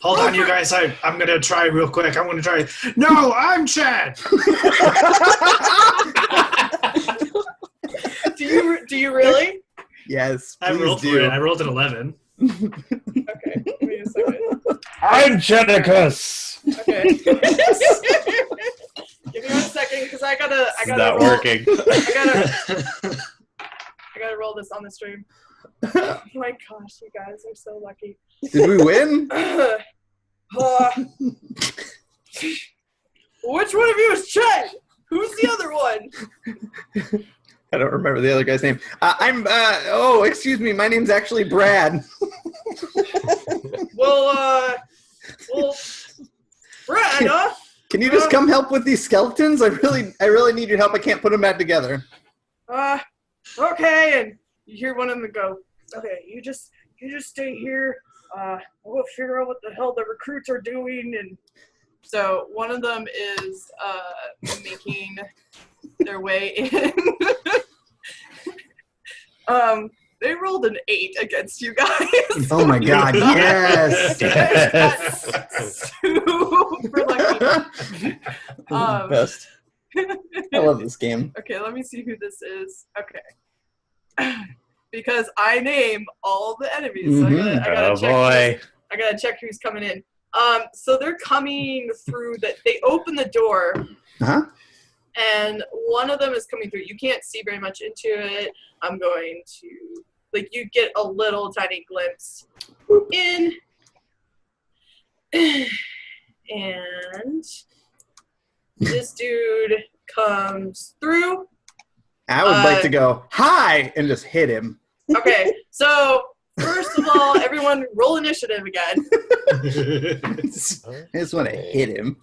Hold on, you guys. I'm gonna try real quick. I'm gonna try. No, I'm Chad. Do you really? Yes, I please rolled do. for it. I rolled an 11. Okay, give me a second. I'm Genicus. Okay. Give me 1 second, because I gotta It's not roll. working. I gotta roll this on the stream. Oh my gosh, you guys are so lucky. Did we win? Which one of you is Chet? Who's the other one? I don't remember the other guy's name. Excuse me. My name's actually Brad. Well, Brad, huh? Can you just come help with these skeletons? I really need your help. I can't put them back together. Okay, and you hear one of them go, okay, you just stay here. We'll figure out what the hell the recruits are doing. And so one of them is making their way in. They rolled an 8 against you guys. Oh my god, yes! Super lucky. Best. I love this game. Okay, let me see who this is. Okay. Because I name all the enemies. So Mhm. I gotta Oh check boy. I gotta check who's coming in. So they're coming through they open the door, Uh-huh. and one of them is coming through. You can't see very much into it. I'm going to, you get a little tiny glimpse in. And this dude comes through. I would like to go, hi, and just hit him. Okay, so first of all, everyone roll initiative again. I just want to hit him.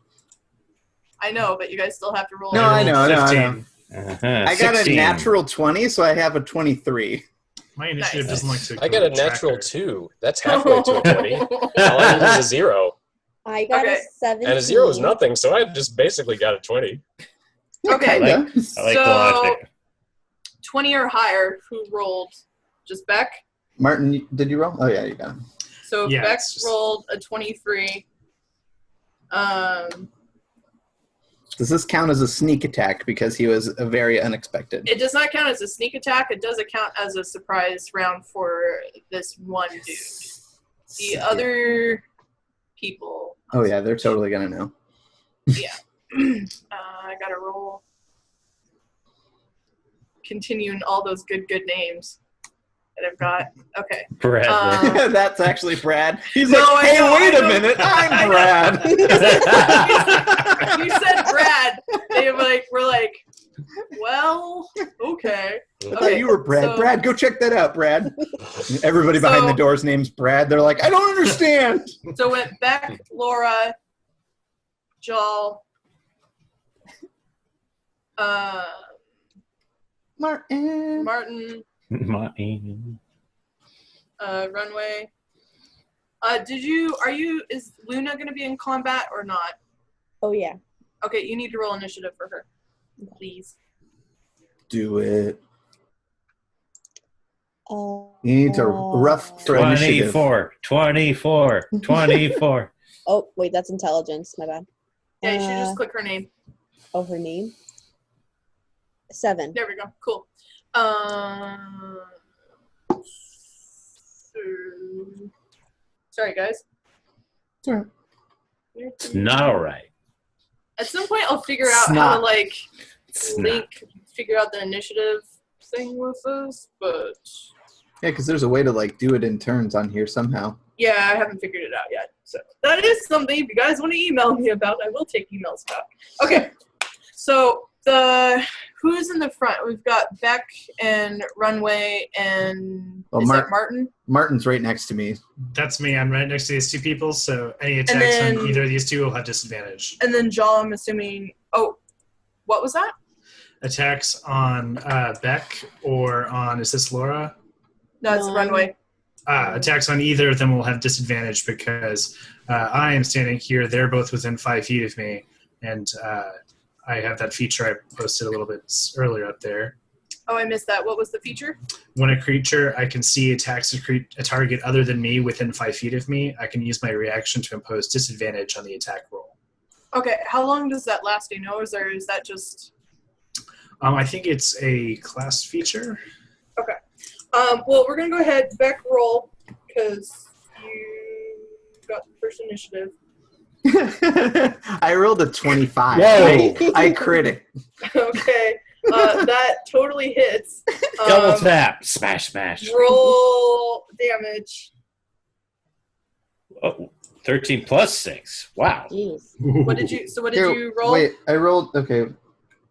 I know, but you guys still have to roll. No, I know. 15. I got 16. a natural 20, so I have a 23. My initiative Nice. doesn't like to. I got go a with natural tracker. 2. That's halfway to a 20. All I need is a 0. I got Okay. a 17. And a 0 is nothing, so I just basically got a 20. Okay. I like the logic. 20 or higher. Who rolled? Just Beck? Martin, did you roll? Oh, yeah, you got him. So Yeah, Beck it's just- rolled a 23. Does this count as a sneak attack because he was a very unexpected? It does not count as a sneak attack. It does count as a surprise round for this one dude. The other people. Oh, yeah, they're totally going to know. I gotta roll. Continuing all those good names that I've got. Okay. Bradley. That's actually Brad. He's No, like, I hey, know, wait I a know. minute, I I'm know. Brad. You said Brad. They were like, well, okay. I thought you were Brad. so- Brad, go check that out, Brad. Everybody behind the So- door's name's Brad. They're like, I don't understand. So it went Beck, Laura, Jal, Martin. Martin, Martin. Runway. Is Luna gonna be in combat or not? Oh, yeah. Okay, you need to roll initiative for her. Please. Do it. Uh, You need to rough for initiative. 24. Oh, wait, that's intelligence. My bad. Yeah, you should just click her name. Oh, her name? 7. There we go. Cool. Sorry, guys. It's not all right. At some point, I'll figure out how Snot. to like It's not. figure out the initiative thing with this, but Yeah, because there's a way to like do it in turns on here somehow. yeah, I haven't figured it out yet. So that is something. If you guys want to email me about, I will take emails about. Okay, so who's in the front? We've got Beck and Runway and Well, is that Martin? Martin's right next to me. That's me. I'm right next to these two people, so any attacks then- on either of these two will have disadvantage. And then Jal, I'm assuming. Oh, what was that? Attacks on Beck or on, is this Laura? No, it's Runway. Attacks on either of them will have disadvantage because I am standing here. They're both within 5 feet of me, and I have that feature I posted a little bit earlier up there. Oh, I missed that. What was the feature? When a creature I can see attacks a target other than me within 5 feet of me, I can use my reaction to impose disadvantage on the attack roll. Okay, how long does that last? Do you know, or is that just? I think it's a class feature. Well, we're gonna go ahead, Beck, roll, because you got the first initiative. I rolled a 25. Whoa. I crit it. Okay, that totally hits. Double tap. Smash. Roll damage. Oh, 13 plus 6. Wow. Jeez. What did you roll? Wait, I rolled. Okay,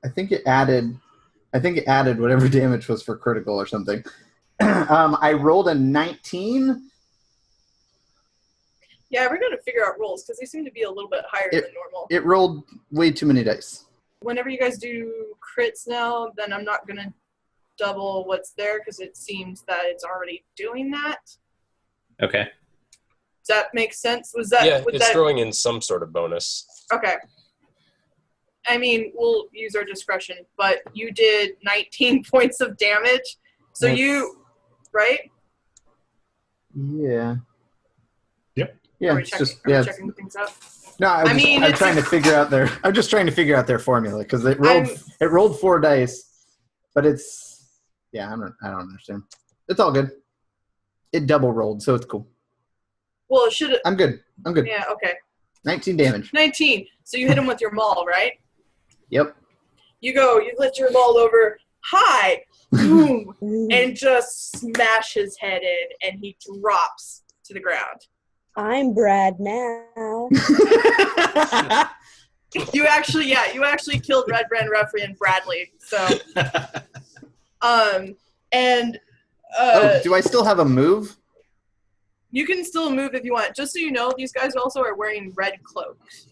I think it added whatever damage was for critical or something. I rolled a 19. Yeah, we're gonna figure out rolls because they seem to be a little bit higher than normal. It rolled way too many dice. Whenever you guys do crits now, then I'm not gonna double what's there because it seems that it's already doing that. Okay. Does that make sense? Was that? Yeah, would it's that, throwing in some sort of bonus. Okay. I mean, we'll use our discretion, but you did 19 points of damage. So That's- right? Yeah. Yep. Yeah, Are we it's checking, just are we yeah. checking things out? No, I'm it's trying to figure out their. I'm just trying to figure out their formula because it rolled 4 dice, but it's I don't understand. It's all good. It double rolled, so it's cool. Well, it should have. I'm good. Yeah, okay. 19 damage. 19. So you hit him with your maul, right? Yep. You lift your maul over, hi, boom, and just smash his head in, and he drops to the ground. I'm Brad now. You actually killed Red Brand Ruffian Bradley. So, do I still have a move? you can still move if you want. Just so you know, these guys also are wearing red cloaks.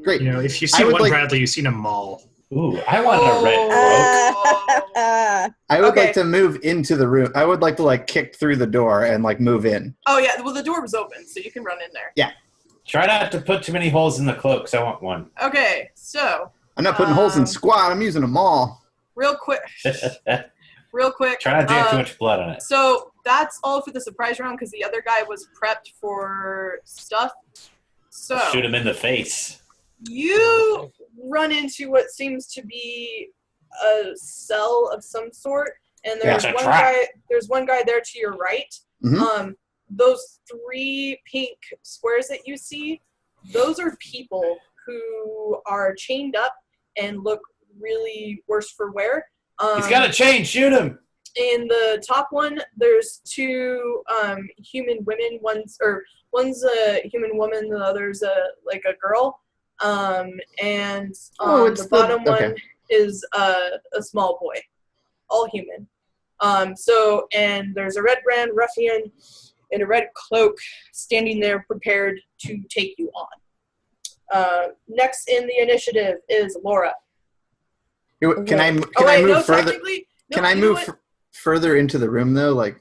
Great. You know, if you I see would one like- Bradley, you've seen a Maul. Ooh, I want a red cloak. Oh. I would Okay. like to move into the room. I would like to kick through the door and move in. Oh yeah, well the door was open, so you can run in there. Yeah. Try not to put too many holes in the cloak, 'cause I want one. Okay, so I'm not putting holes in squat. I'm using them all. real quick. Real quick. Try not to get too much blood on it. So that's all for the surprise round because the other guy was prepped for stuff. So Shoot him in the face. you run into what seems to be a cell of some sort, and there's That's a one trap. guy. There's one guy there to your right. Mhm. Those 3 pink squares that you see, those are people who are chained up and look really worse for wear. He's got a chain. Shoot him. In the top one, there's 2 human women. One's a human woman, the other's like a girl. And it's the bottom okay. one is a small boy, all human. And there's a Red Brand Ruffian in a red cloak standing there prepared to take you on. Next in the initiative is Laura. Can I move further? Technically, Can I move further into the room though? Like,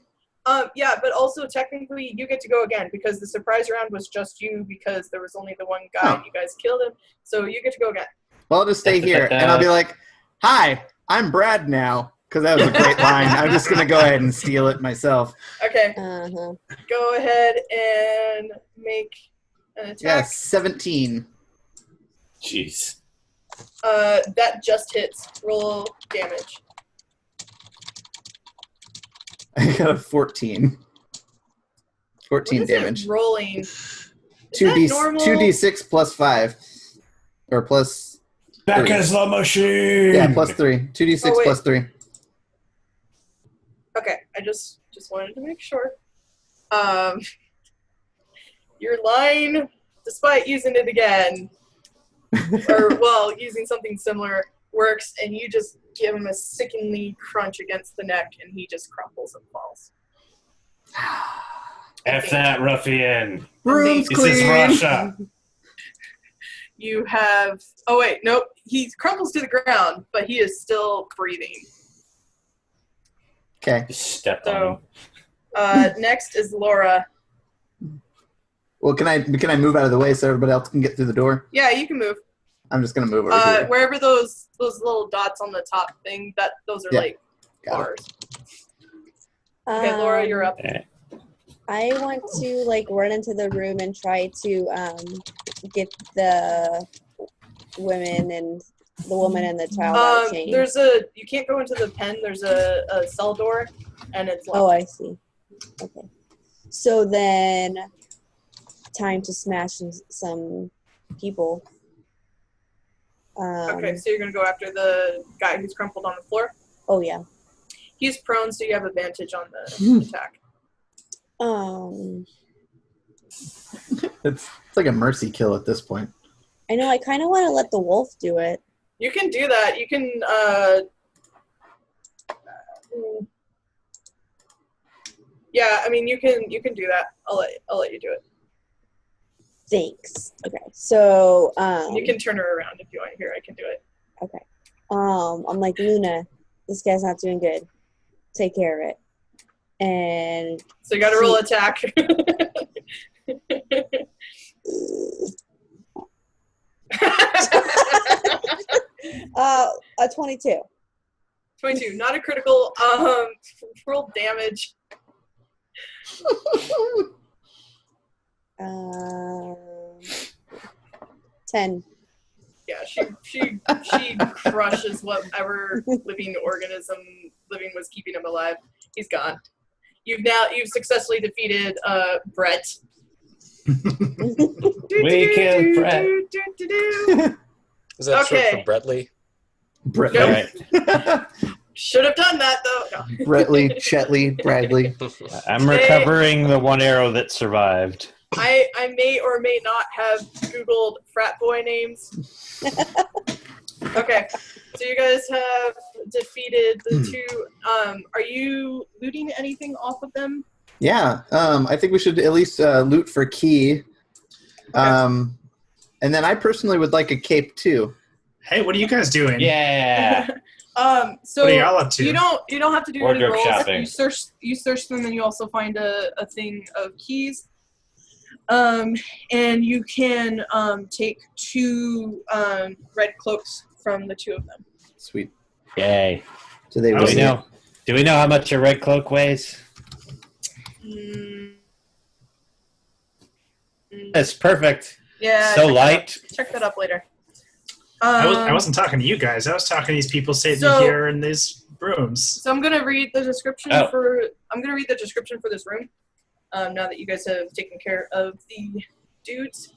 yeah, but also technically you get to go again because the surprise round was just you because there was only the one guy and you guys killed him. So you get to go again. well, I'll just stay here and I'll be like, "Hi, I'm Brad now," because that was a great line. I'm just gonna go ahead and steal it myself. Okay. Uh-huh. Go ahead and make an attack. Yeah, 17. Jeez. That just hits. Roll damage. I got a 14. 14 What is damage. it rolling? Two normal? 2d6 plus 5. Or plus... Back 3. in the machine. Yeah, plus 3. 2d6 Oh, wait. plus 3. Okay, I just wanted to make sure. Your line, despite using it again, using something similar, works, and you just give him a sickeningly crunch against the neck, and he just crumples and falls. F that ruffian. Room's This is clean. Russia. You have... Oh, wait, nope. He crumples to the ground, but he is still breathing. Okay. Step on So, him. next is Laura. Well, can I move out of the way so everybody else can get through the door? Yeah, you can move. I'm just going to move over here. Wherever those little dots on the top thing, those are Yeah. like Got it. bars. Okay, Laura, you're up. Okay. I want to run into the room and try to get the women and the woman and the child out of chain. You can't go into the pen. There's a cell door, and it's locked. Oh, I see. Okay. So then, time to smash some people. Okay, so you're gonna go after the guy who's crumpled on the floor. Oh yeah. He's prone, so you have advantage on the attack. It's like a mercy kill at this point. I know. I kind of want to let the wolf do it. You can do that. You can. Yeah, I mean, you can do that. I'll let you do it. Thanks. Okay. So You can turn her around if you want. Here, I can do it. okay. I'm like, Luna, this guy's not doing good. Take care of it. And So you got to roll attack. a 22. 22, not a critical. Roll damage. 10. Yeah, she crushes whatever living was keeping him alive. He's gone. You've successfully defeated Brett. We killed Brett. Is that Okay. short for Bretley? Brett, Nope. Right. Should have done that though. No. Bretley, Chetley, Bradley. I'm recovering the one arrow that survived. I may or may not have Googled frat boy names. Okay, so you guys have defeated the two. Are you looting anything off of them? Yeah, I think we should at least loot for key. And then I personally would like a cape too. Hey, what are you guys doing? Yeah. So What are y'all up to? you don't have to do any Wardrobe rolls. shopping. You search them, and you also find a thing of keys. And you can take 2 red cloaks from the 2 of them. Sweet. Yay. So they Do we know? Do we know how much a red cloak weighs? That's perfect. Yeah. So light. Check that up later. I wasn't talking to you guys. I was talking to these people sitting here in these rooms. So I'm gonna read the description for this room. Now that you guys have taken care of the dudes.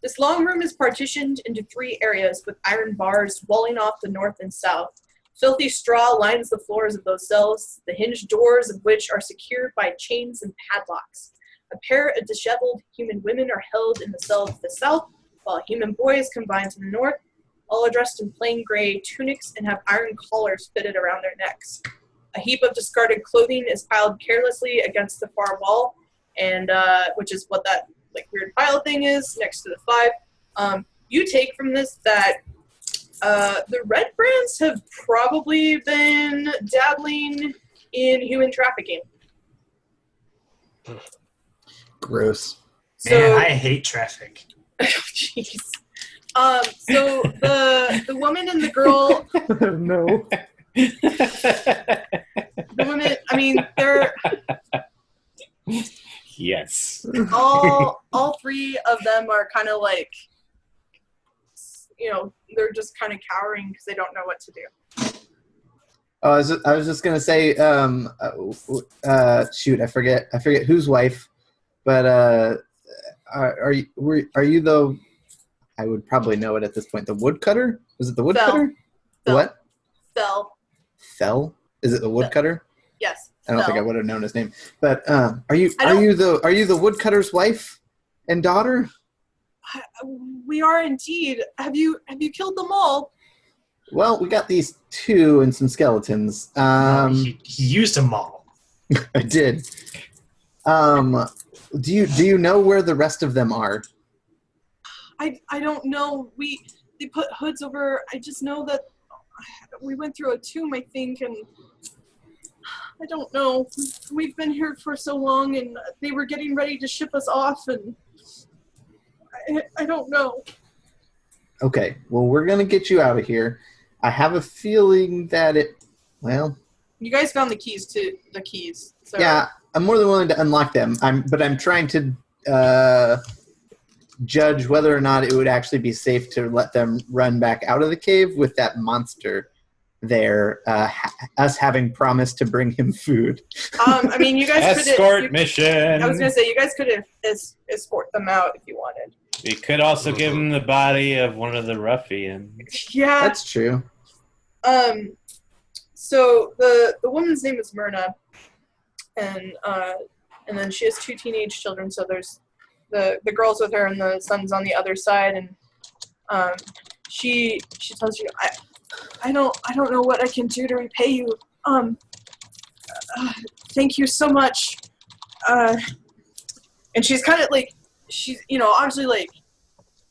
This long room is partitioned into 3 areas with iron bars walling off the north and south. Filthy straw lines the floors of those cells, the hinged doors of which are secured by chains and padlocks. A pair of disheveled human women are held in the cell to the south, while human boys combine to the north, all are dressed in plain gray tunics and have iron collars fitted around their necks. A heap of discarded clothing is piled carelessly against the far wall, and which is what that weird pile thing is next to the 5. You take from this that the Red Brands have probably been dabbling in human trafficking. Gross. So, Man, I hate traffic. jeez. So the woman and the girl. No. The women. I mean, they're Yes. all 3 of them are kind of like, they're just kind of cowering because they don't know what to do. Oh, I was just gonna say, shoot, I forget whose wife, but are you the? I would probably know it at this point. The woodcutter? Was it the woodcutter? The what? Fell? Is it the woodcutter? Yes. I don't think I would have known his name. But are you the woodcutter's wife and daughter? We are indeed. Have you killed them all? Well, we got these 2 and some skeletons. He used them all. I did. Do you know where the rest of them are? I don't know. They put hoods over. I just know that we went through a tomb, I think, and I don't know. We've been here for so long, and they were getting ready to ship us off, and I don't know. Okay, well, we're going to get you out of here. I have a feeling that You guys found the keys to the keys. So. Yeah, I'm more than willing to unlock them. But I'm trying to judge whether or not it would actually be safe to let them run back out of the cave with that monster there, us having promised to bring him food. I mean, you guys escort mission. I was gonna say you guys could escort them out if you wanted. We could also give him the body of one of the ruffians. Yeah, that's true. So the woman's name is Myrna, and then she has 2 teenage children. So there's the girls with her and the son's on the other side, and she tells you, I don't know what I can do to repay you. Thank you so much. And she's kind of like, she's, obviously like,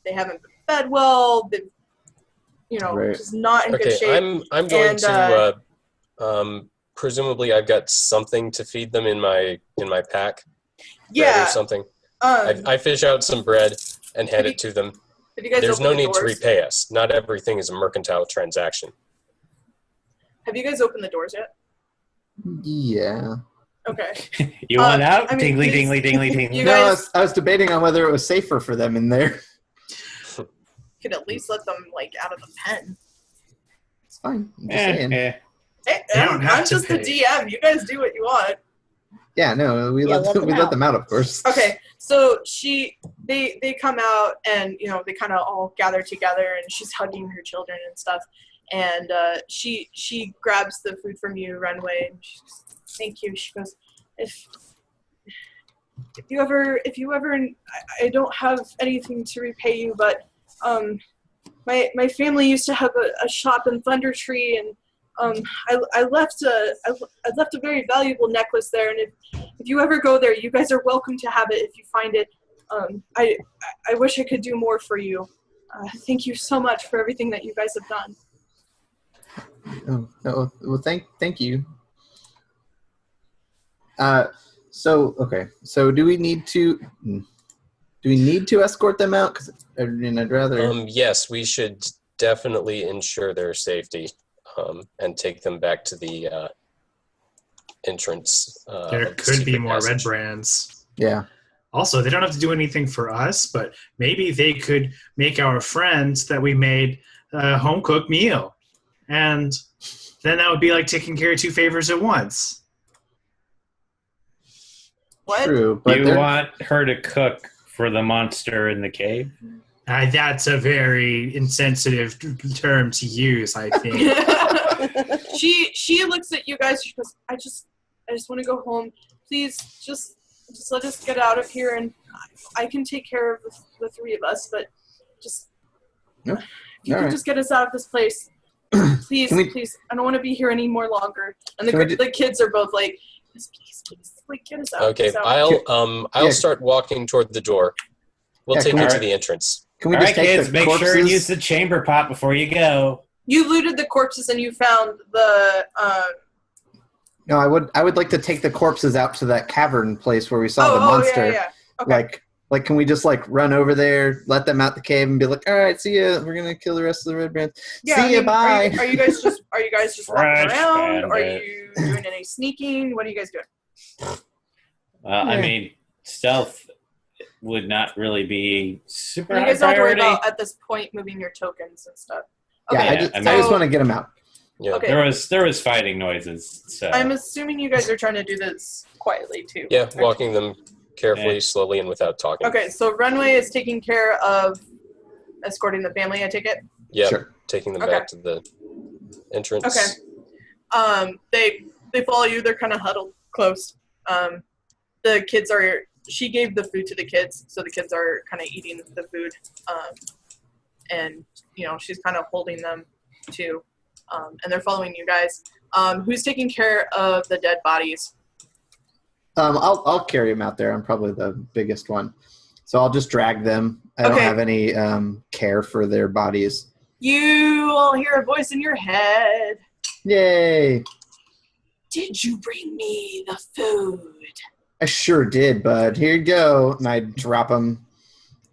they haven't been fed well. They've, right. Just not in good shape. I'm going to, presumably I've got something to feed them in my pack. Yeah. Bread or something. I fish out some bread and hand it to them. There's no need to repay us. Not everything is a mercantile transaction. Have you guys opened the doors yet? Yeah. Okay. You want out? I mean, Dingly, dingly, dingly, dingly. No, I was debating on whether it was safer for them in there. Could at least let them out of the pen. It's fine. I'm just saying. Hey, I'm just the DM. You guys do what you want. Yeah, no, we let them out, of course. Okay, so they come out and they kind of all gather together, and she's hugging her children and stuff, and she grabs the food from you, Runway, and she goes, "Thank you." She goes, "If you ever, I don't have anything to repay you, but my family used to have a shop in Thunder Tree, and I left a very valuable necklace there, and if you ever go there, you guys are welcome to have it if you find it. I wish I could do more for you. Thank you so much for everything that you guys have done." Oh, well, thank you. So okay. So do we need to escort them out? Because I mean, I'd rather. Yes, we should definitely ensure their safety and take them back to the entrance. There of the could be secret more Red passage. Brands. Yeah. Also, they don't have to do anything for us, but maybe they could make our friends that we made a home-cooked meal. And then that would be like taking care of two favors at once. What? True, but You want her to cook for the monster in the cave? That's a very insensitive term to use, I think. she looks at you guys. She goes, I just want to go home. Please, just let us get out of here, and I can take care of the three of us. But just Yep. if you All can right. just get us out of this place, please, please. I don't want to be here any more longer. And the kids are both like, yes, please, like get us out. Okay, get us out. I'll start walking toward the door. We'll take you to the entrance. Can we All just right, take kids, the make corpses? sure and use the chamber pot before you go. You looted the corpses and you found the. No, I would like to take the corpses out to that cavern place where we saw the monster. Yeah. Okay. Like, can we just like run over there, let them out the cave, and be like, all right, see ya. We're gonna kill the rest of the Red Brands. Yeah, See ya, bye. Are you guys just walking Fresh around? Are bandit. you doing any sneaking? What are you guys doing? I Yeah. mean, stealth would not really be super You high guys don't have to worry priority. about at this point moving your tokens and stuff. Yeah, Okay, Yeah, I just want to get them out. Yeah. Okay. There was fighting noises. So I'm assuming you guys are trying to do this quietly too. Yeah, walking them carefully, Yeah. slowly, and without talking. Okay, so Runway is taking care of escorting the family. I take it. Yeah, Sure. taking them Okay. back to the entrance. Okay. They follow you. They're kind of huddled close. The kids are. She gave the food to the kids, so the kids are kind of eating the food. And she's kind of holding them too. And they're following you guys. Who's taking care of the dead bodies? I'll carry them out there. I'm probably the biggest one, so I'll just drag them. I don't Okay. have any care for their bodies. You all hear a voice in your head. Yay! Did you bring me the food? I sure did, bud. Here you go. And I drop them,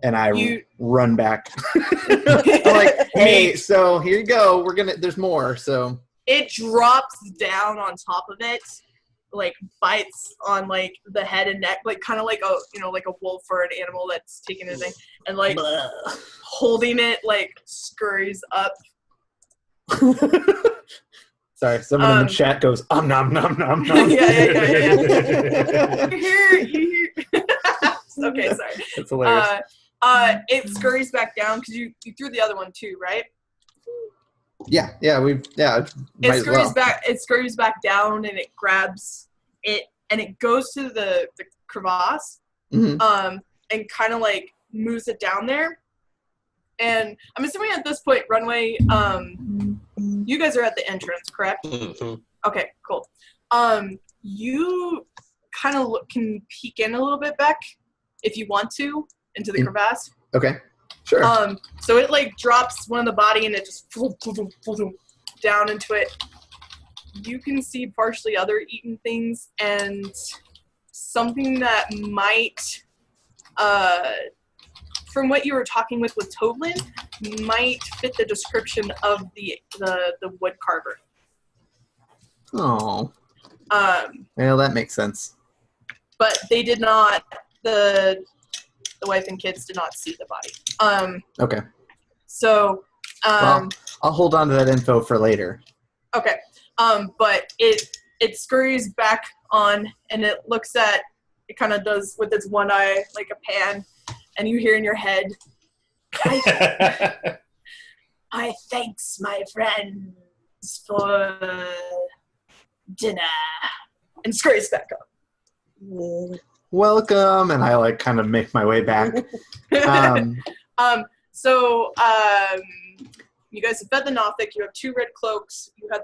and I run back. I'm like, hey, so here you go. There's more. So It drops down on top of it, like bites on like the head and neck, like kind of like a wolf or an animal that's taking a thing, and like holding it, like scurries up. sorry, someone in the chat goes, nom nom nom nom. Yeah. You hear. Okay, sorry. That's hilarious. It scurries back down because you threw the other one too, right? Yeah. Might It as scurries well. back. It scurries back down, and it grabs it, and it goes to the crevasse, Mhm. and kind of like moves it down there. And I'm assuming at this point, Runway, you guys are at the entrance, correct? Mhm. Okay, cool. You kind of can peek in a little bit back if you want to into the crevasse. Okay, sure. So it like drops one of the body and it just down into it. You can see partially other eaten things and something that might, from what you were talking with Toblin, might fit the description of the wood carver. Oh, well, that makes sense. But they did not. The wife and kids did not see the body. Okay. So. Well, I'll hold on to that info for later. Okay. But it scurries back on and it looks at. It kind of does with its one eye like a pan, and you hear in your head, I thanks my friends for dinner, and scurries back up. Welcome, and I like kind of make my way back. So you guys have fed the Nothic. You have 2 red cloaks. You had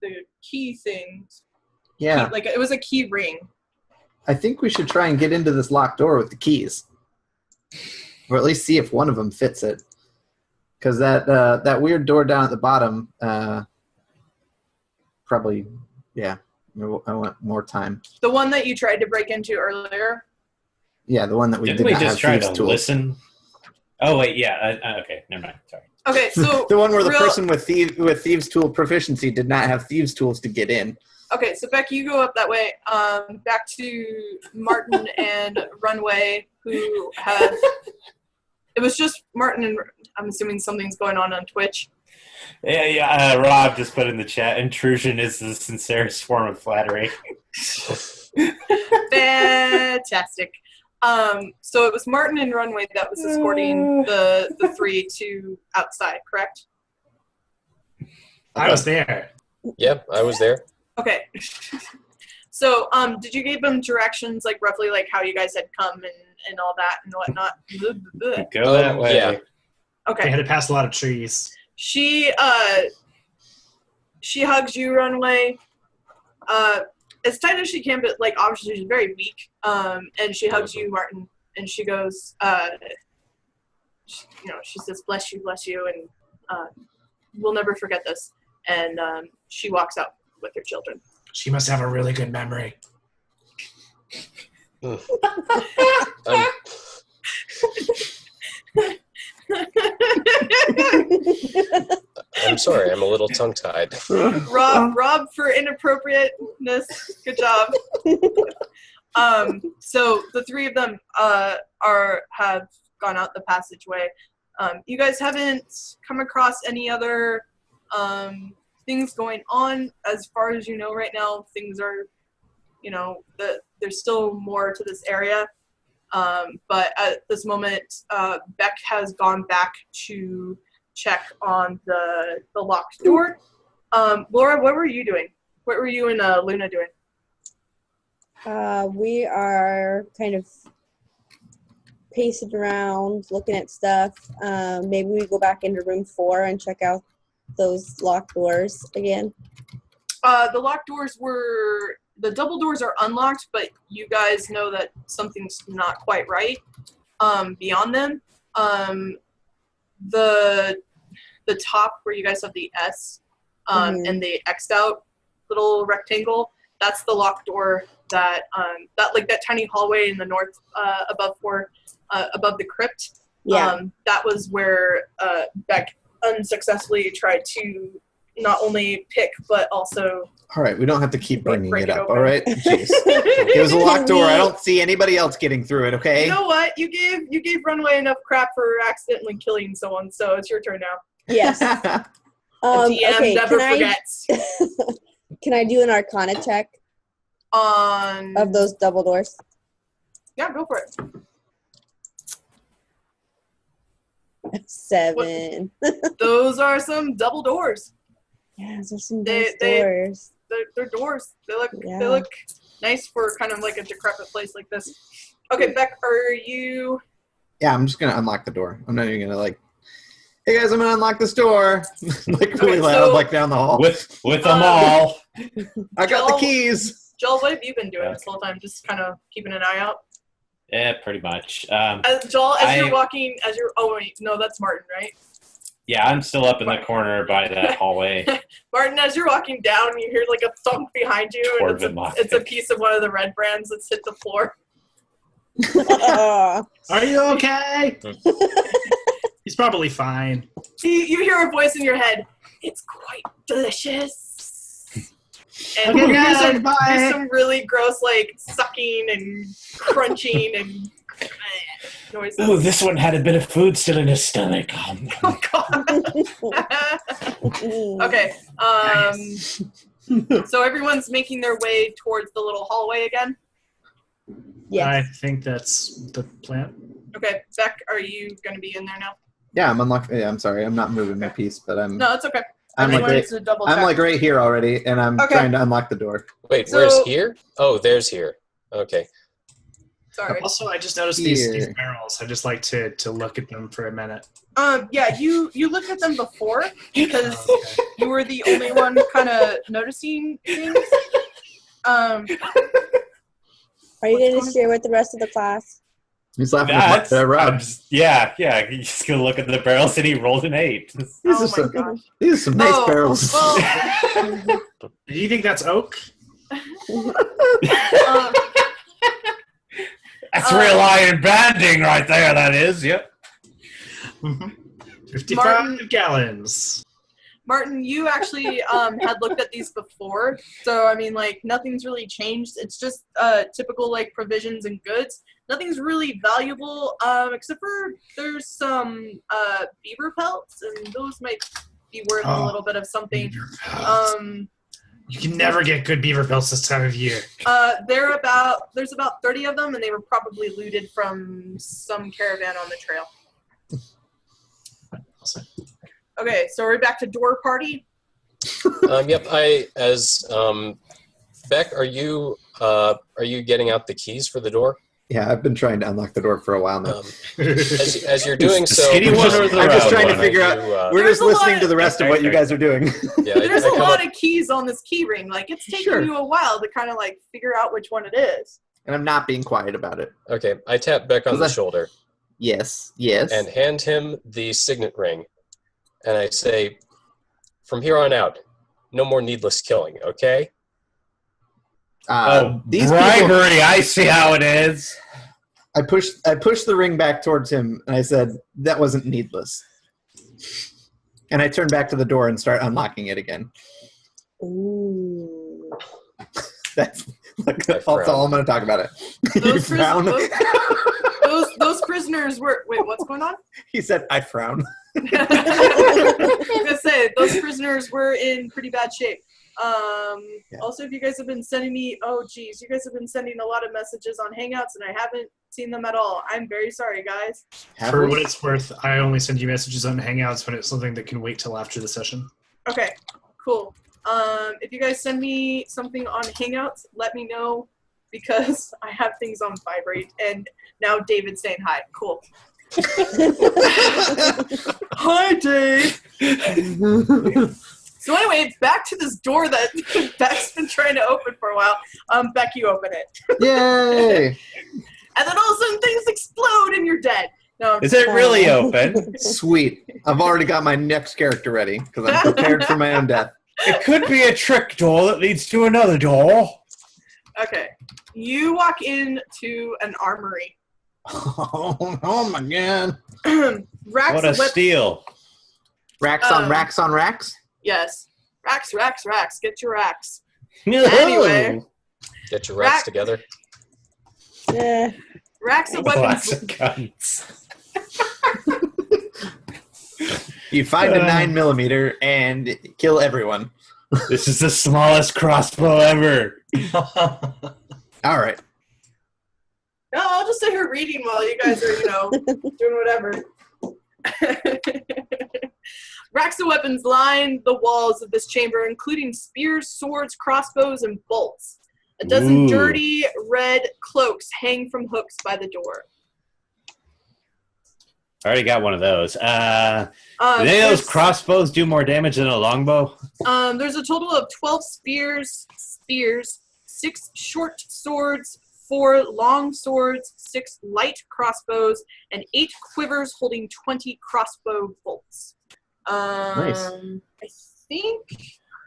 the key things. Yeah, Like it was a key ring. I think we should try and get into this locked door with the keys, or at least see if one of them fits it. Because that weird door down at the bottom, probably, yeah, I want more time. The one that you tried to break into earlier. Yeah, the one that we Didn't didn't we just have try thieves' to tools. listen? Oh wait, yeah. Okay, never mind. Sorry. Okay, so The one where the real- person with thieves' tool proficiency did not have thieves' tools to get in. Okay, so Becky, you go up that way. Back to Martin and Runway, who have. It was just Martin and. I'm assuming something's going on Twitch. Yeah. Rob just put in the chat. Intrusion is the sincerest form of flattery. Fantastic. So it was Martin and Runway that was escorting the three to outside, correct? I was there. Yeah, I was there. Okay. So, did you give them directions, like roughly, like how you guys had come and all that and whatnot? Go that way. Yeah. They Okay. had to pass a lot of trees. She hugs you, Runway, as tight as she can, but like obviously she's very weak. And she hugs you, Martin, and she goes, she says, bless you, and we'll never forget this. And she walks out with her children. She must have a really good memory. I'm sorry, I'm a little tongue-tied. Rob for inappropriateness. Good job. So the three of them have gone out the passageway. You guys haven't come across any other things going on as far as you know right now. Things are, there's still more to this area. But at this moment, Beck has gone back to check on the locked door. Laura, what were you doing? What were you and Luna doing? We are kind of pacing around, looking at stuff. Maybe we go back into room 4 and check out those locked doors again. The locked doors the double doors are unlocked, but you guys know that something's not quite right beyond them. The top where you guys have the S and the X'd out little rectangle, that's the locked door that tiny hallway in the north above the crypt. Yeah. That was where Beck unsuccessfully tried to not only pick but also. All right, we don't have to keep bringing break it it up, open. all right? Jeez. It was a locked door. I don't see anybody else getting through it, okay? You know what? You gave Runway enough crap for accidentally killing someone, so it's your turn now. Yes. The DM never forgets. Can I do an Arcana check On of those double doors? Yeah, go for it. 7. Those are some double doors. Yeah, those are some They- nice doors. They're doors. They Yeah. look nice for kind of like a decrepit place like this. Okay, Beck, are you? Yeah, I'm just going to unlock the door. I'm not even going to hey guys, I'm going to unlock this door. Really loud, so- down the hall. With them all. I got the Joel- keys. Joel, what have you been doing this whole time? Just kind of keeping an eye out? Yeah, pretty much. Joel, I- you're walking, oh wait, no, that's Martin, right? Yeah, I'm still up in the corner by that hallway. Martin, as you're walking down, you hear like a thump behind you, and Dwarven it's a piece of one of the Red Brands that's hit the floor. Are you okay? He's probably fine. You hear a voice in your head. It's quite delicious. And Okay, you hear guys, some, bye. there's some really gross, like sucking and crunching and noises. Oh, this one had a bit of food still in his stomach. Oh God. Okay. So everyone's making their way towards the little hallway again. Yes. I think that's the plan. Okay, Beck, are you going to be in there now? Yeah, I'm unlocking. Yeah, I'm sorry. I'm not moving my piece, but I'm No, it's okay. I'm I like wanted right, to double I'm check. like right here already, and I'm Okay. trying to unlock the door. Wait, So- where's here? Oh, there's here. Okay. Sorry. Also, I just noticed these Here. barrels. I just like to look at them for a minute. Yeah, you looked at them before because Okay. you were the only one kind of noticing things. Are you going to share with the rest of the class? He's laughing That's, at I'm Rob. just, yeah. He's just gonna look at the barrels and he rolled an 8. These Oh are some, my gosh. these are some nice Oh, barrels. well, Do you think that's oak? Um, That's real iron banding right there, that is, yep. 55 Martin- gallons. Martin, you actually had looked at these before, so I mean, like, nothing's really changed. It's just typical, like, provisions and goods. Nothing's really valuable, except for there's some beaver pelts, and those might be worth a little bit of something. Beaver pelts. You can never get good beaver pelts this time of year. There's about 30 of them, and they were probably looted from some caravan on the trail. Okay, so we're back to door party. Yep. Beck, are you getting out the keys for the door? Yeah, I've been trying to unlock the door for a while now. As you're doing The so, skinny one or the I'm just round trying to one? figure out. We're There's just a lot listening of- to the rest of what you guys are doing. Yeah, There's a come lot up- of keys on this key ring. Like, it's taking Sure. you a while to kind of, like, figure out which one it is. And I'm not being quiet about it. Okay, I tap Beck on the Was I- shoulder Yes. and hand him the signet ring, and I say, "From here on out, no more needless killing, okay?" These people, bribery, I see how it is. I pushed the ring back towards him, and I said, "That wasn't needless." And I turn back to the door and start unlocking it again. Ooh. That's I all I'm going to talk about it. You Those, pris- frown. those prisoners were... Wait, what's going on? He said, "I frown." I was gonna say, those prisoners were in pretty bad shape. Yeah. Also, if you guys have been sending me... Oh, geez. You guys have been sending a lot of messages on Hangouts, and I haven't seen them at all. I'm very sorry, guys. Have For we? what it's worth, I only send you messages on Hangouts when it's something that can wait till after the session. Okay, cool. If you guys send me something on Hangouts, let me know, because I have things on vibrate, and now David's saying hi. Cool. Hi, Dave. So anyway, back to this door that Beck's been trying to open for a while. Beck, you open it. Yay! And then all of a sudden things explode and you're dead. No, Is it really open? Sweet. I've already got my next character ready because I'm prepared for my own death. It could be a trick door that leads to another door. okay. You walk into an armory. Oh my god. Racks What a of wep- steal. Racks on racks on racks? Yes. Racks. Get your racks. Anyway. Get your racks Rack- together. Yeah. Racks of weapons. Lots of guns. You find a 9mm and kill everyone. This is the smallest crossbow ever. All right. No, I'll just sit here reading while you guys are, doing whatever. Racks of weapons line the walls of this chamber, including spears, swords, crossbows, and bolts. A dozen Ooh. dirty red cloaks hang from hooks by the door. I already got one of those. Do any of those There's- crossbows do more damage than a longbow? There's a total of 12 spears, 6 short swords, 4 long swords, 6 light crossbows, and 8 quivers holding 20 crossbow bolts. Nice. I think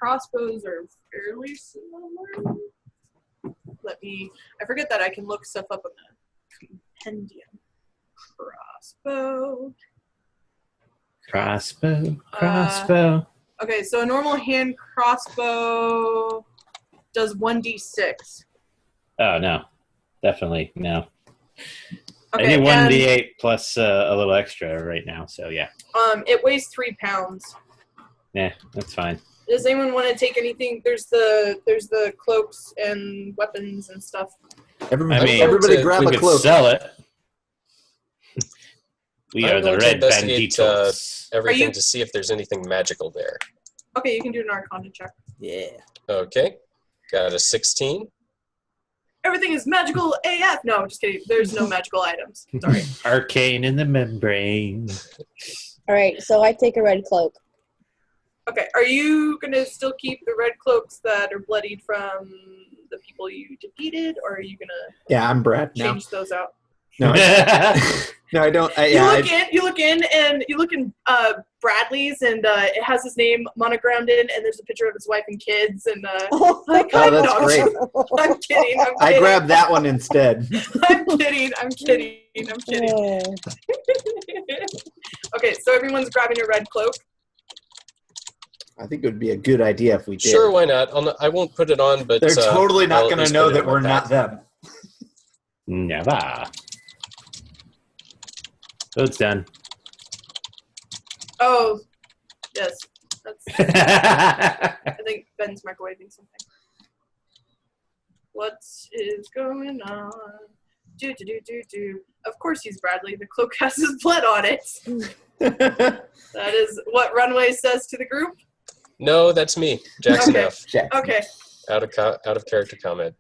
crossbows are fairly similar. I forget that I can look stuff up on the compendium. Crossbow. Okay, so a normal hand crossbow does 1d6. Oh, no. Definitely, no. Okay, I need and, 1d8 plus a little extra right now, so yeah. it weighs 3 pounds. Yeah, that's fine. Does anyone want to take anything? There's the cloaks and weapons and stuff. Everybody, I'm going to- grab we a could cloak. sell it. We I'm are the going to Red investigate, Banditos. Everything you- to see if there's anything magical there. Okay, you can do an Arcana check. Yeah. Okay. Got a 16. Everything is magical AF. No, just kidding. There's no magical items. Sorry. Arcane in the membrane. All right, so I take a red cloak. Okay, are you gonna still keep the red cloaks that are bloodied from the people you defeated, or are you gonna Yeah, I'm Brad now. change those out? No, no, I don't. You look in Bradley's, and it has his name monogrammed in, and there's a picture of his wife and kids, and Oh, that's great. I'm kidding. I grabbed that one instead. I'm kidding. Okay, so everyone's grabbing a red cloak. I think it would be a good idea if we did. Sure, why not? I won't put it on, but they're totally not going to know that we're not them. Never. So it's done. Oh, yes. I think Ben's microwaving something. What is going on? Do. Of course he's Bradley. The cloak has his blood on it. That is what Runway says to the group. No, that's me, Jackson Okay. F. Okay. Out of character comment.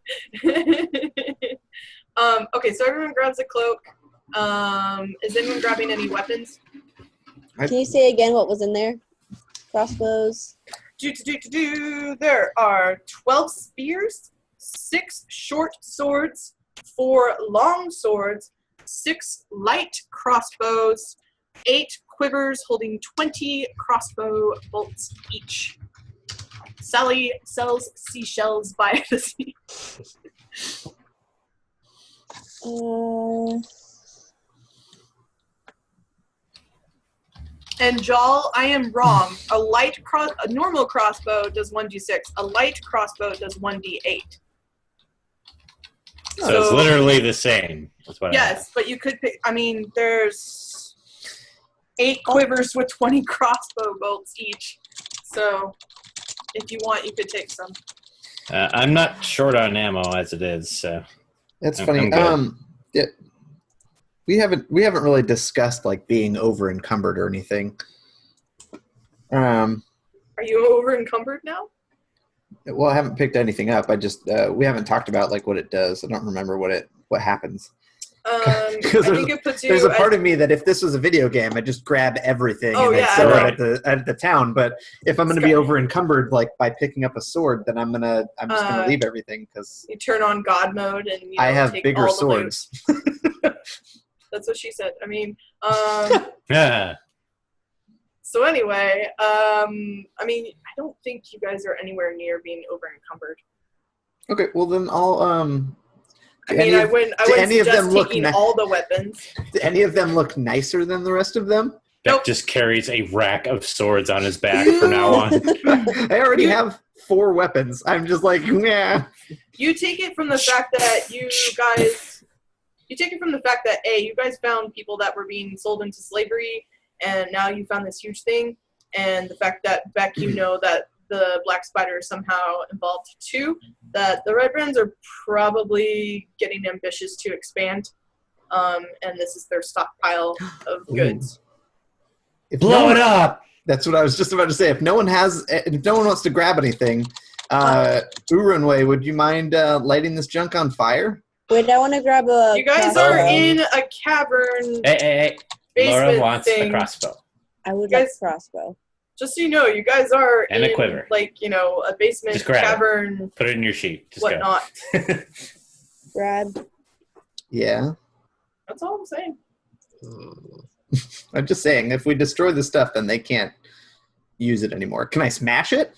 Okay, so everyone grabs a cloak. Is anyone grabbing any weapons? Can you say again what was in there? Crossbows. There are 12 spears, 6 short swords, 4 long swords, 6 light crossbows, 8 quivers holding 20 crossbow bolts each. Sally sells seashells by the sea. And Jal, I am wrong. A normal crossbow does 1d6. A light crossbow does 1d8. So it's literally the same. That's what Yes, but you could pick. I mean, there's 8 quivers with 20 crossbow bolts each. So if you want, you could take some. I'm not short on ammo as it is, so That's funny. We haven't really discussed like being over encumbered or anything. Are you over encumbered now? Well, I haven't picked anything up. I just we haven't talked about like what it does. I don't remember what happens. I think it puts you. There's a part of me that if this was a video game, I'd just grab everything and then sell it at the town. But if I'm going to be over encumbered, like by picking up a sword, then I'm just gonna leave everything because you turn on God mode and I have take bigger all the swords. That's what she said. I mean, yeah. So anyway, I mean, I don't think you guys are anywhere near being over encumbered. Okay, well then I'll I mean, I wouldn't suggest taking all the weapons. Do any of them look nicer than the rest of them? Beck just carries a rack of swords on his back from now on. I already have 4 weapons. I'm just like, yeah. You take it from the fact that you guys found people that were being sold into slavery, and now you found this huge thing, and the fact that, Beck, you know that the Black Spider is somehow involved too, that the Red Brands are probably getting ambitious to expand, and this is their stockpile of goods. Blow it up! That's what I was just about to say. If no one wants to grab anything, Urunway, would you mind lighting this junk on fire? Wait, I want to grab a. You guys are in a cavern. Hey. Laura wants a crossbow. I would like a crossbow. Just so you know, you guys are and in, a quiver. like, a basement cavern. Put it in your sheet. Just whatnot. Grab. Yeah. That's all I'm saying. I'm just saying, if we destroy the stuff, then they can't use it anymore. Can I smash it?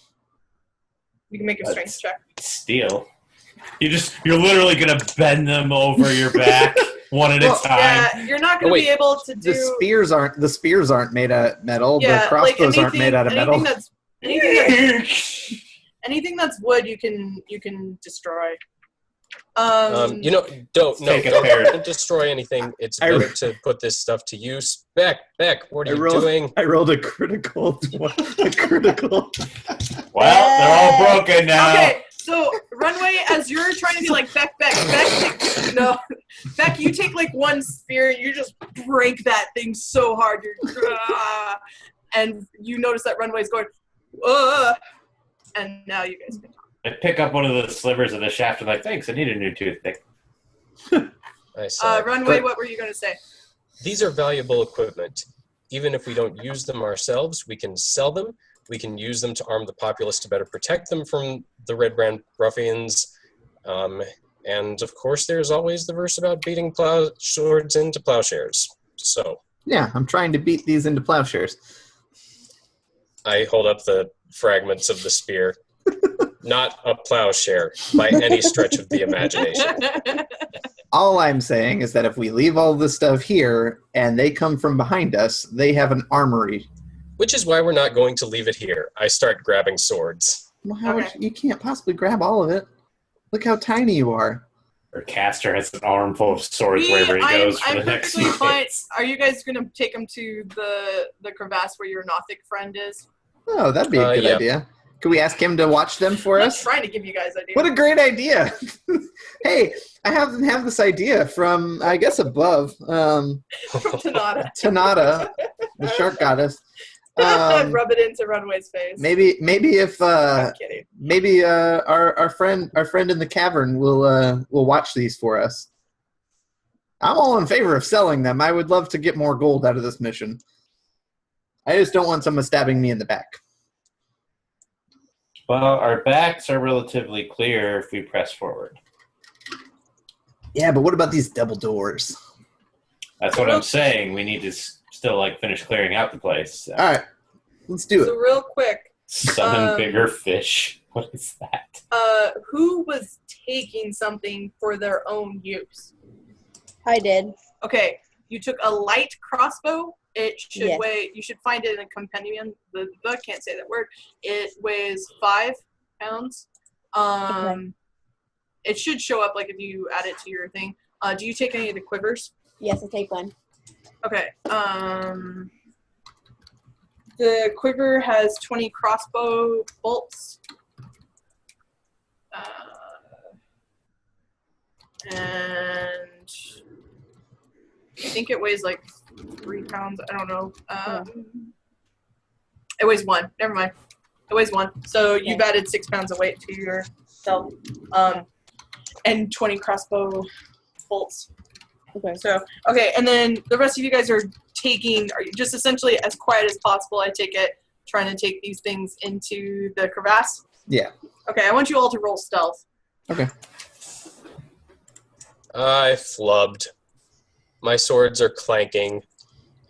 You can make a strength check. Steal. You're literally gonna bend them over your back one at a time. Yeah, you're not gonna be able to do. The spears aren't made out of metal. The crossbows aren't made out of metal. Anything that's wood, you can destroy. Don't destroy anything. It's better to put this stuff to use. Beck, what are you doing? I rolled a critical. Well, they're all broken now. Okay, so Runway, as you're trying to be like Beck, you take like one spear, you just break that thing so hard, and you notice that Runway's going, and now you guys can talk. I pick up one of the slivers of the shaft and like, thanks, I need a new toothpick. Nice. Runway, what were you going to say? These are valuable equipment. Even if we don't use them ourselves, we can sell them. We can use them to arm the populace to better protect them from the Red Brand Ruffians. And of course, there's always the verse about beating plow swords into plowshares. So Yeah, I'm trying to beat these into plowshares. I hold up the fragments of the spear. Not a plowshare by any stretch of the imagination. All I'm saying is that if we leave all this stuff here and they come from behind us, they have an armory. Which is why we're not going to leave it here. I start grabbing swords. Well, how would you can't possibly grab all of it. Look how tiny you are. Or Castor has an armful of swords wherever he goes for the next few fine. days. Are you guys going to take him to the crevasse where your Nothic friend is? Oh, that'd be a good idea. Could we ask him to watch them for I'm us? trying to give you guys ideas. What a great idea! Hey, I have this idea from, I guess, above. From Tanada. Tanada, the shark goddess. Rub it into Runway's face. Maybe if I'm kidding. maybe our friend in the cavern will watch these for us. I'm all in favor of selling them. I would love to get more gold out of this mission. I just don't want someone stabbing me in the back. Well, our backs are relatively clear if we press forward. Yeah, but what about these double doors? That's what I'm saying. We need to still finish clearing out the place. So. All right, let's do So it. real quick, Summon bigger fish. What is that? who was taking something for their own use? I did. Okay, you took a light crossbow. It should Yes. weigh. You should find it in a compendium. The can't say that word. It weighs 5 pounds. It should show up if you add it to your thing. Do you take any of the quivers? Yes, I'll take one. Okay. The quiver has 20 crossbow bolts. And I think it weighs 3 pounds. I don't know. It weighs 1. Never mind. It weighs 1. So you've added 6 pounds of weight to yourself. And 20 crossbow bolts. Okay. So, okay, and then the rest of you guys are just essentially as quiet as possible, I take it, trying to take these things into the crevasse? Yeah. Okay, I want you all to roll stealth. Okay. I flubbed. My swords are clanking,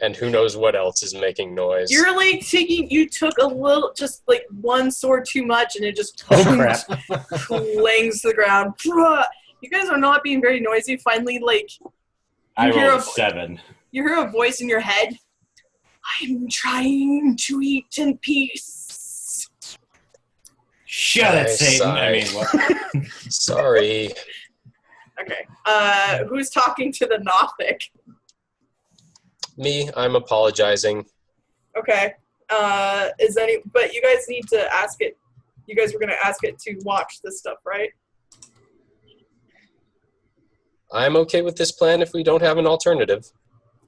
and who knows what else is making noise. You're you took a little, just one sword too much, and it just Oh, crap. clangs to the ground. You guys are not being very noisy. Finally, I hear rolled a- 7. you hear a voice in your head. I'm trying to eat in peace. Shut it, I Satan. sigh. I mean, what? Sorry. Okay. Who's talking to the Nothic? Me, I'm apologizing. Okay. But you guys need to ask it. You guys were going to ask it to watch this stuff, right? I'm okay with this plan if we don't have an alternative.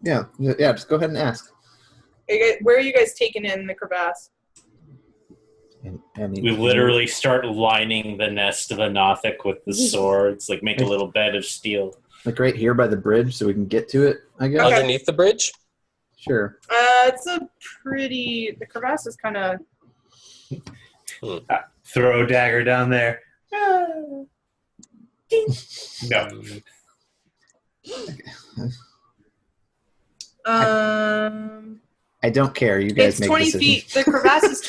Yeah. Just go ahead and ask. Where are you guys taking in the crevasse? We literally start lining the nest of a Nothic with the swords, make a little bed of steel. Right here by the bridge so we can get to it, I guess. Okay. Underneath the bridge? Sure. It's the crevasse is kind of... Throw a dagger down there. No. I don't care. You guys It's make 20 decisions. feet. The crevasse is...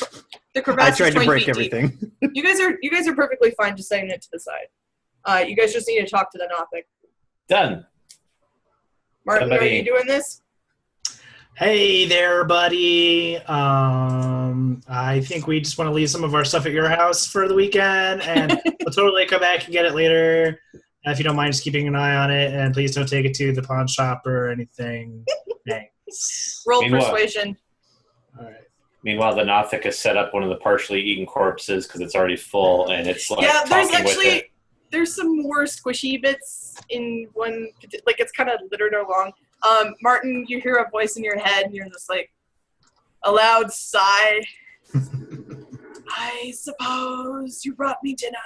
The I crevasse tried is to 20 break feet everything. deep. You guys are perfectly fine just setting it to the side. You guys just need to talk to the Nothic. Done. Martin, Somebody- are you doing this? Hey there, buddy. I think we just want to leave some of our stuff at your house for the weekend, and we'll totally come back and get it later. If you don't mind just keeping an eye on it, and please don't take it to the pawn shop or anything. Thanks. Roll Meanwhile- persuasion. All right. Meanwhile, the Nothic has set up one of the partially eaten corpses because it's already full, and it's Yeah, there's talking with it. there's some more squishy bits in one. It's kind of littered along. Martin, you hear a voice in your head, and you're just a loud sigh. I suppose you brought me dinner.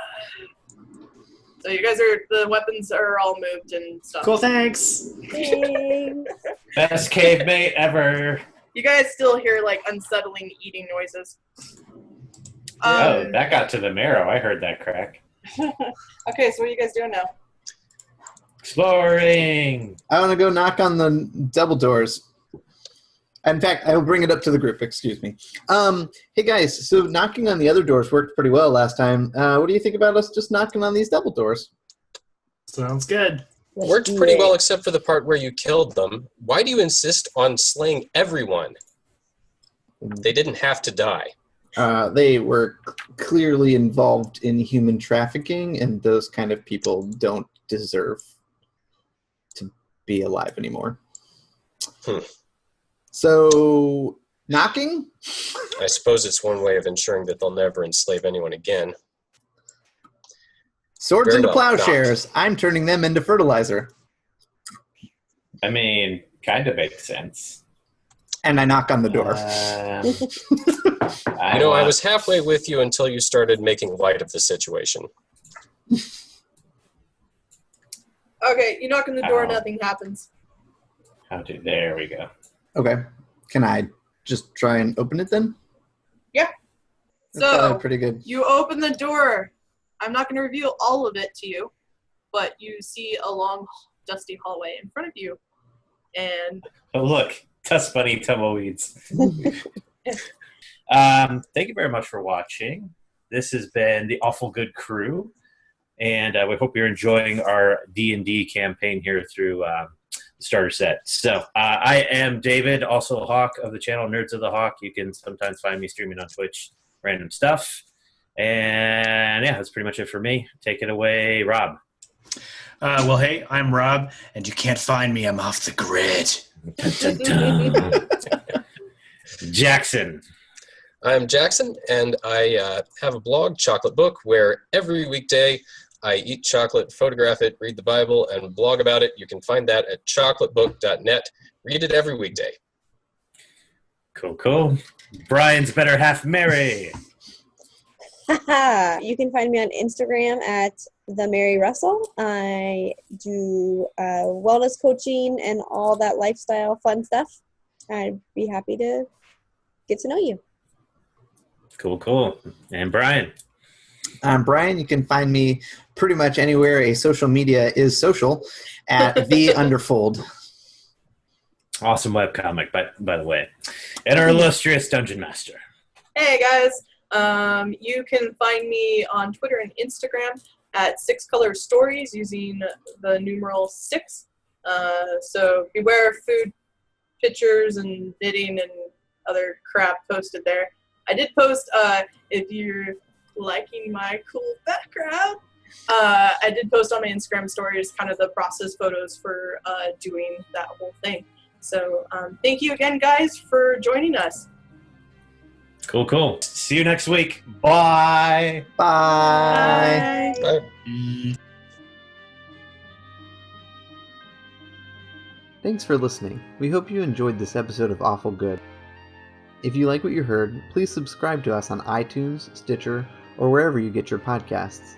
So you guys the weapons are all moved and stuff. Cool, thanks. Best cave mate ever. You guys still hear unsettling eating noises. Oh, that got to the marrow. I heard that crack. Okay, so what are you guys doing now? Exploring. I want to go knock on the double doors. In fact, I will bring it up to the group. Excuse me. Hey guys, so knocking on the other doors worked pretty well last time. What do you think about us just knocking on these double doors? Sounds good. Worked pretty well except for the part where you killed them. Why do you insist on slaying everyone? They didn't have to die. They were clearly involved in human trafficking, and those kind of people don't deserve to be alive anymore. So, knocking? I suppose it's one way of ensuring that they'll never enslave anyone again. Swords Very into well, plowshares. I'm turning them into fertilizer. I mean, kind of makes sense. And I knock on the door. I was halfway with you until you started making light of the situation. Okay, you knock on the door, nothing happens. There we go. Okay. Can I just try and open it then? Yeah. That's So, probably pretty good. you open the door. I'm not going to reveal all of it to you, but you see a long, dusty hallway in front of you. And Oh, look, Dust Bunny Tumbleweeds. Thank you very much for watching. This has been the Awful Good Crew, and we hope you're enjoying our D&D campaign here through the starter set. So I am David, also Hawk of the channel Nerds of the Hawk. You can sometimes find me streaming on Twitch, random stuff. And yeah, that's pretty much it for me. Take it away, Rob. Well, hey, I'm Rob, and you can't find me. I'm off the grid. Jackson. I'm Jackson, and I have a blog, Chocolate Book, where every weekday I eat chocolate, photograph it, read the Bible, and blog about it. You can find that at chocolatebook.net. Read it every weekday. Cool. Brian's better half, Mary. You can find me on Instagram at the Mary Russell. I do wellness coaching and all that lifestyle fun stuff. I'd be happy to get to know you. Cool. And Brian. I'm Brian. You can find me pretty much anywhere a social media is social at the Underfold. Awesome webcomic, by the way. And our illustrious Dungeon Master. hey, guys. You can find me on Twitter and Instagram at 6 Color Stories using the numeral 6. So beware food pictures and knitting and other crap posted there. I did post, if you're liking my cool background, I did post on my Instagram stories kind of the process photos for doing that whole thing. So thank you again, guys, for joining us. Cool. See you next week. Bye. Bye. Bye. Thanks for listening. We hope you enjoyed this episode of Awful Good. If you like what you heard, please subscribe to us on iTunes, Stitcher, or wherever you get your podcasts.